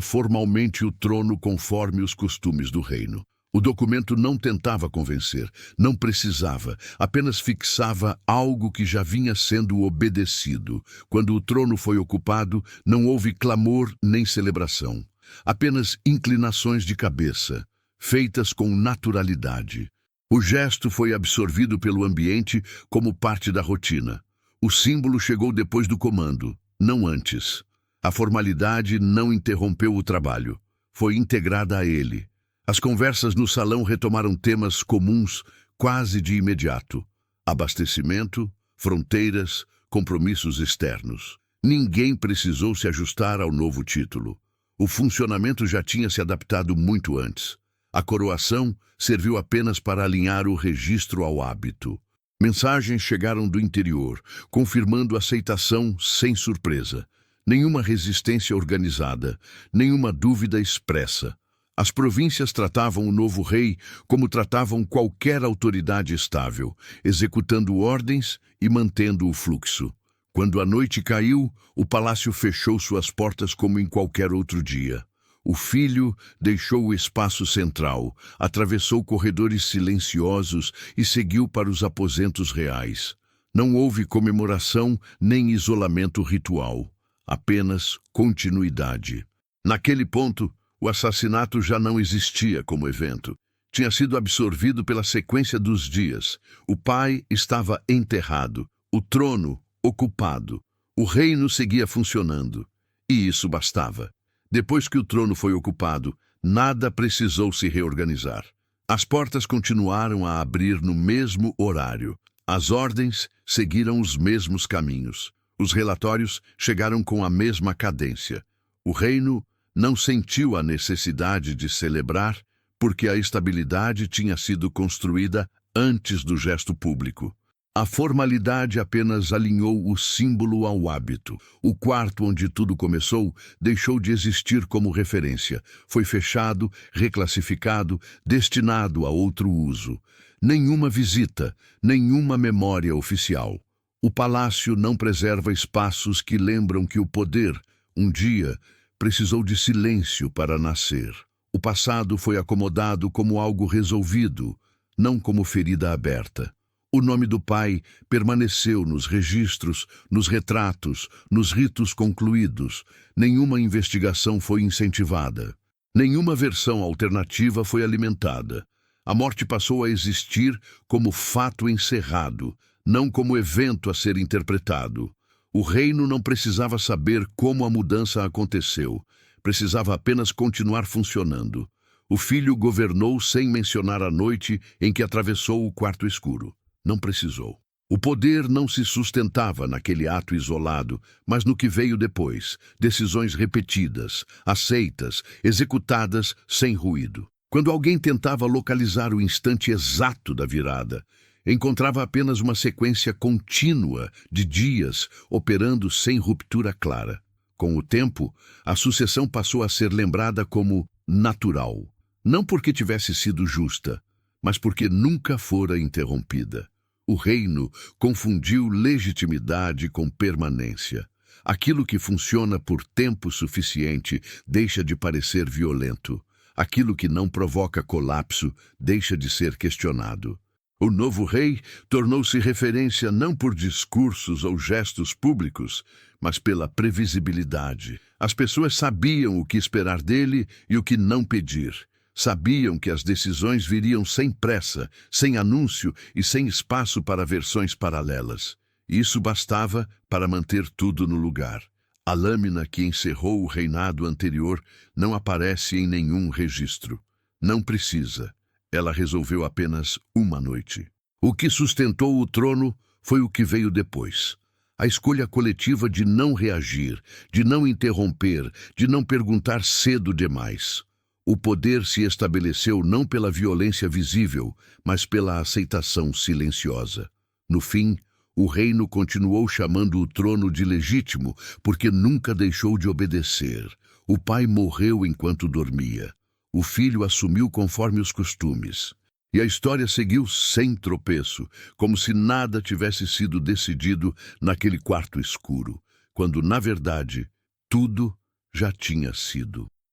formalmente o trono conforme os costumes do reino. O documento não tentava convencer, não precisava, apenas fixava algo que já vinha sendo obedecido. Quando o trono foi ocupado, não houve clamor nem celebração, apenas inclinações de cabeça, feitas com naturalidade. O gesto foi absorvido pelo ambiente como parte da rotina. O símbolo chegou depois do comando, não antes. A formalidade não interrompeu o trabalho, foi integrada a ele. As conversas no salão retomaram temas comuns quase de imediato: abastecimento, fronteiras, compromissos externos. Ninguém precisou se ajustar ao novo título. O funcionamento já tinha se adaptado muito antes. A coroação serviu apenas para alinhar o registro ao hábito. Mensagens chegaram do interior, confirmando aceitação sem surpresa. Nenhuma resistência organizada, nenhuma dúvida expressa. As províncias tratavam o novo rei como tratavam qualquer autoridade estável, executando ordens e mantendo o fluxo. Quando a noite caiu, o palácio fechou suas portas como em qualquer outro dia. O filho deixou o espaço central, atravessou corredores silenciosos e seguiu para os aposentos reais. Não houve comemoração nem isolamento ritual, apenas continuidade. Naquele ponto, o assassinato já não existia como evento. Tinha sido absorvido pela sequência dos dias. O pai estava enterrado, o trono ocupado. O reino seguia funcionando. E isso bastava. Depois que o trono foi ocupado, nada precisou se reorganizar. As portas continuaram a abrir no mesmo horário. As ordens seguiram os mesmos caminhos. Os relatórios chegaram com a mesma cadência. O reino não sentiu a necessidade de celebrar, porque a estabilidade tinha sido construída antes do gesto público. A formalidade apenas alinhou o símbolo ao hábito. O quarto onde tudo começou deixou de existir como referência. Foi fechado, reclassificado, destinado a outro uso. Nenhuma visita, nenhuma memória oficial. O palácio não preserva espaços que lembram que o poder, um dia, precisou de silêncio para nascer. O passado foi acomodado como algo resolvido, não como ferida aberta. O nome do pai permaneceu nos registros, nos retratos, nos ritos concluídos. Nenhuma investigação foi incentivada. Nenhuma versão alternativa foi alimentada. A morte passou a existir como fato encerrado, não como evento a ser interpretado. O reino não precisava saber como a mudança aconteceu. Precisava apenas continuar funcionando. O filho governou sem mencionar a noite em que atravessou o quarto escuro. Não precisou. O poder não se sustentava naquele ato isolado, mas no que veio depois, decisões repetidas, aceitas, executadas sem ruído. Quando alguém tentava localizar o instante exato da virada, encontrava apenas uma sequência contínua de dias operando sem ruptura clara. Com o tempo, a sucessão passou a ser lembrada como natural, não porque tivesse sido justa, mas porque nunca fora interrompida. O reino confundiu legitimidade com permanência. Aquilo que funciona por tempo suficiente deixa de parecer violento. Aquilo que não provoca colapso deixa de ser questionado. O novo rei tornou-se referência não por discursos ou gestos públicos, mas pela previsibilidade. As pessoas sabiam o que esperar dele e o que não pedir. Sabiam que as decisões viriam sem pressa, sem anúncio e sem espaço para versões paralelas. Isso bastava para manter tudo no lugar. A lâmina que encerrou o reinado anterior não aparece em nenhum registro. Não precisa. Ela resolveu apenas uma noite. O que sustentou o trono foi o que veio depois. A escolha coletiva de não reagir, de não interromper, de não perguntar cedo demais. O poder se estabeleceu não pela violência visível, mas pela aceitação silenciosa. No fim, o reino continuou chamando o trono de legítimo, porque nunca deixou de obedecer. O pai morreu enquanto dormia. O filho assumiu conforme os costumes. E a história seguiu sem tropeço, como se nada tivesse sido decidido naquele quarto escuro, quando, na verdade, tudo já tinha sido.